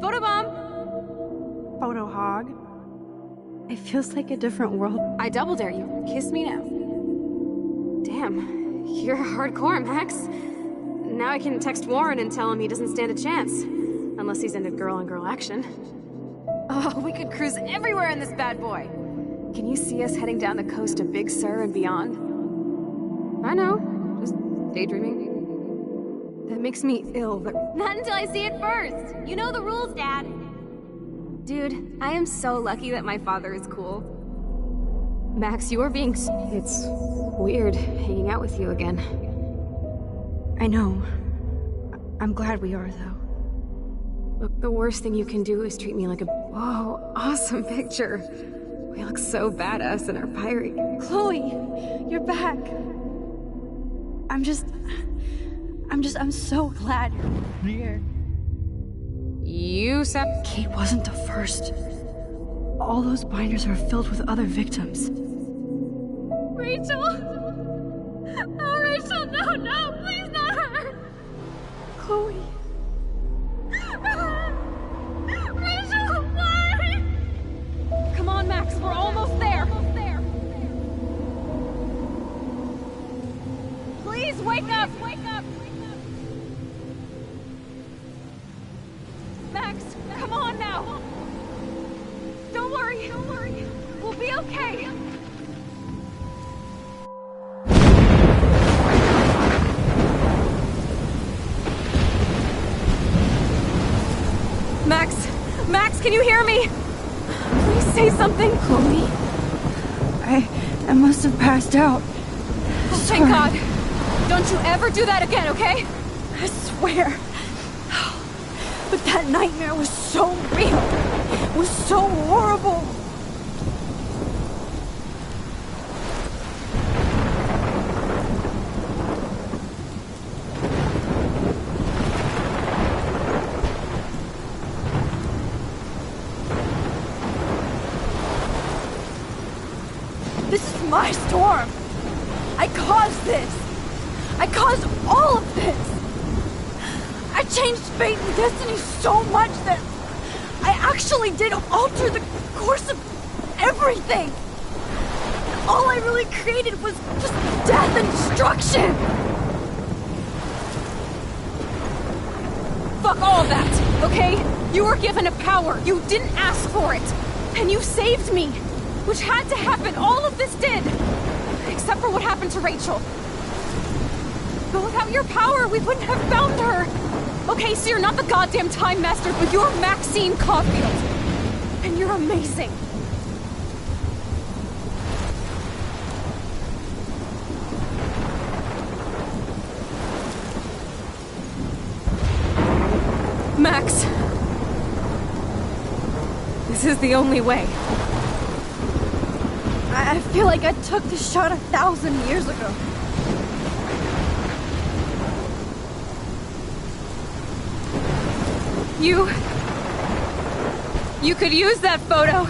Photobomb! Photo hog. It feels like a different world. I double dare you. Kiss me now. Damn, you're hardcore, Max. Now I can text Warren and tell him he doesn't stand a chance. Unless he's into girl-on-girl action. Oh, we could cruise everywhere in this bad boy. Can you see us heading down the coast of Big Sur and beyond? I know. Just daydreaming. That makes me ill, but... Not until I see it first. You know the rules, Dad. Dude, I am so lucky that my father is cool. Max, you are being... It's weird hanging out with you again. I know. I'm glad we are, though. Look, the worst thing you can do is treat me like a... Whoa, awesome picture. We look so badass in our pirate... Chloe, you're back. I'm so glad you're here. You said... Kate wasn't the first. All those binders are filled with other victims. Rachel! Oh, Rachel, no, please not her! Chloe. Rachel, why? Come on, Max, we're almost there. Please wake up! Max, come on now. Don't worry. We'll be okay. Max, can you hear me? Please say something. Chloe, I must have passed out. Oh, thank God. Don't you ever do that again, okay? I swear. But that nightmare was so real. It was so horrible. This is my storm. I caused this. I caused all of this. I changed fate and destiny so much that I actually did alter the course of everything. All I really created was just death and destruction. Fuck all that, okay? You were given a power. You didn't ask for it. And you saved me. Which had to happen. All of this did. Except for what happened to Rachel. But without your power, we wouldn't have found her. Okay, so you're not the goddamn Time Master, but you're Maxine Caulfield. And you're amazing. Max. This is the only way. I feel like I took the shot 1,000 years ago. You could use that photo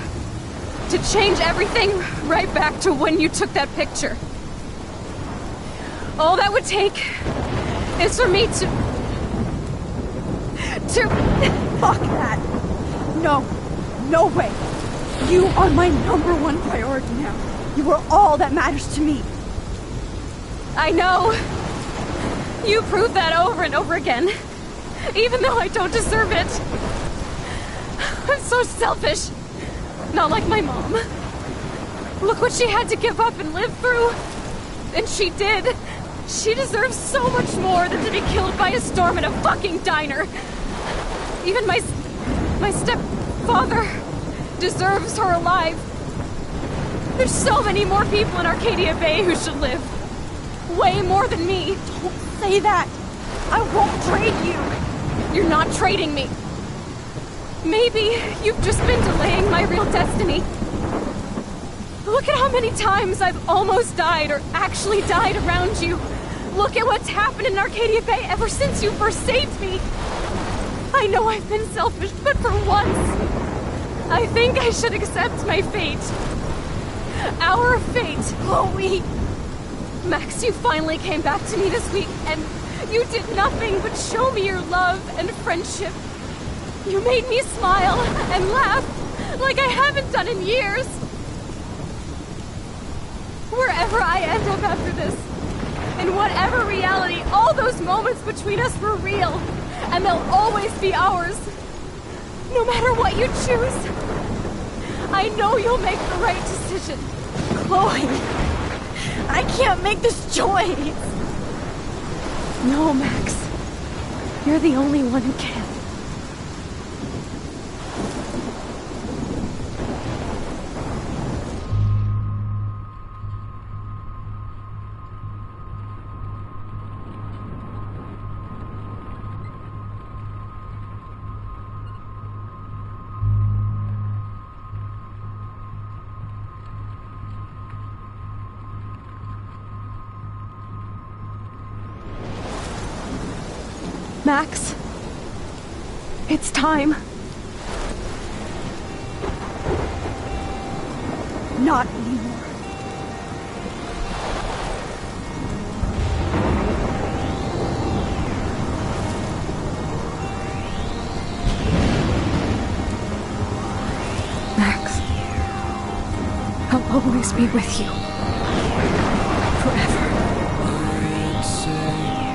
to change everything right back to when you took that picture. All that would take is for me to... Fuck that! No. No way. You are my #1 priority now. You are all that matters to me. I know. You proved that over and over again. Even though I don't deserve it. I'm so selfish. Not like my mom. Look what she had to give up and live through. And she did. She deserves so much more than to be killed by a storm in a fucking diner. Even my stepfather deserves her alive. There's so many more people in Arcadia Bay who should live. Way more than me. Don't say that. I won't trade you. You're not trading me. Maybe you've just been delaying my real destiny. Look at how many times I've almost died or actually died around you. Look at what's happened in Arcadia Bay ever since you first saved me. I know I've been selfish, but for once, I think I should accept my fate. Our fate. Chloe! Max, you finally came back to me this week, and you did nothing but show me your love and friendship. You made me smile and laugh like I haven't done in years. Wherever I end up after this, in whatever reality, all those moments between us were real, and they'll always be ours. No matter what you choose, I know you'll make the right decision. Chloe, I can't make this choice. No, Max. You're the only one who can. Max, it's time. Not anymore. Max, I'll always be with you. Forever.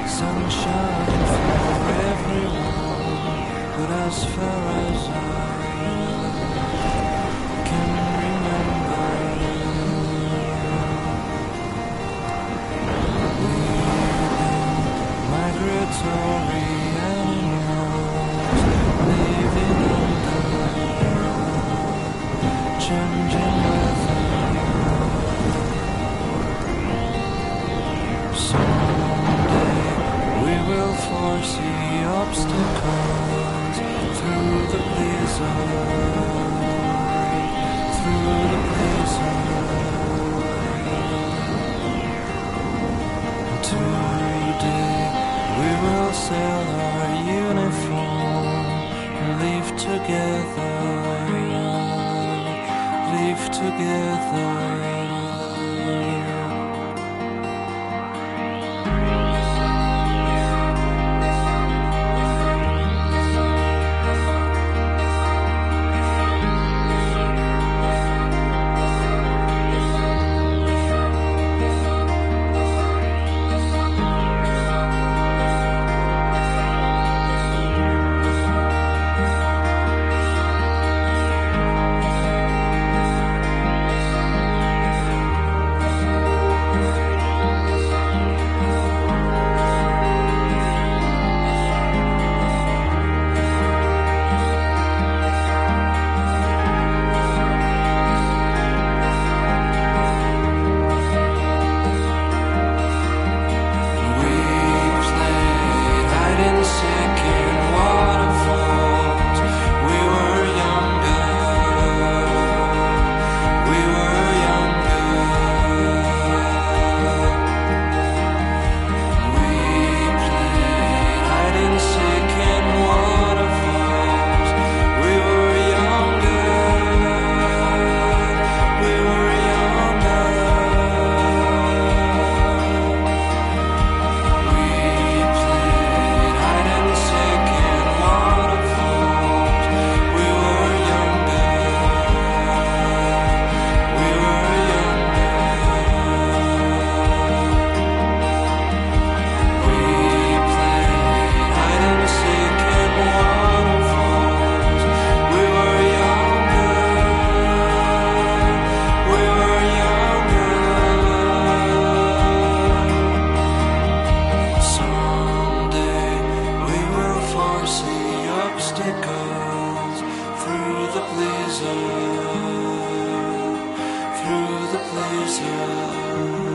Sunshine for everyone, but as far as I can remember, we've been migratory animals living under, changing weather. Someday we will foresee obstacles the blizzard, through the blizzard. Today we will sell our uniform and live together, live together. Through the blizzard.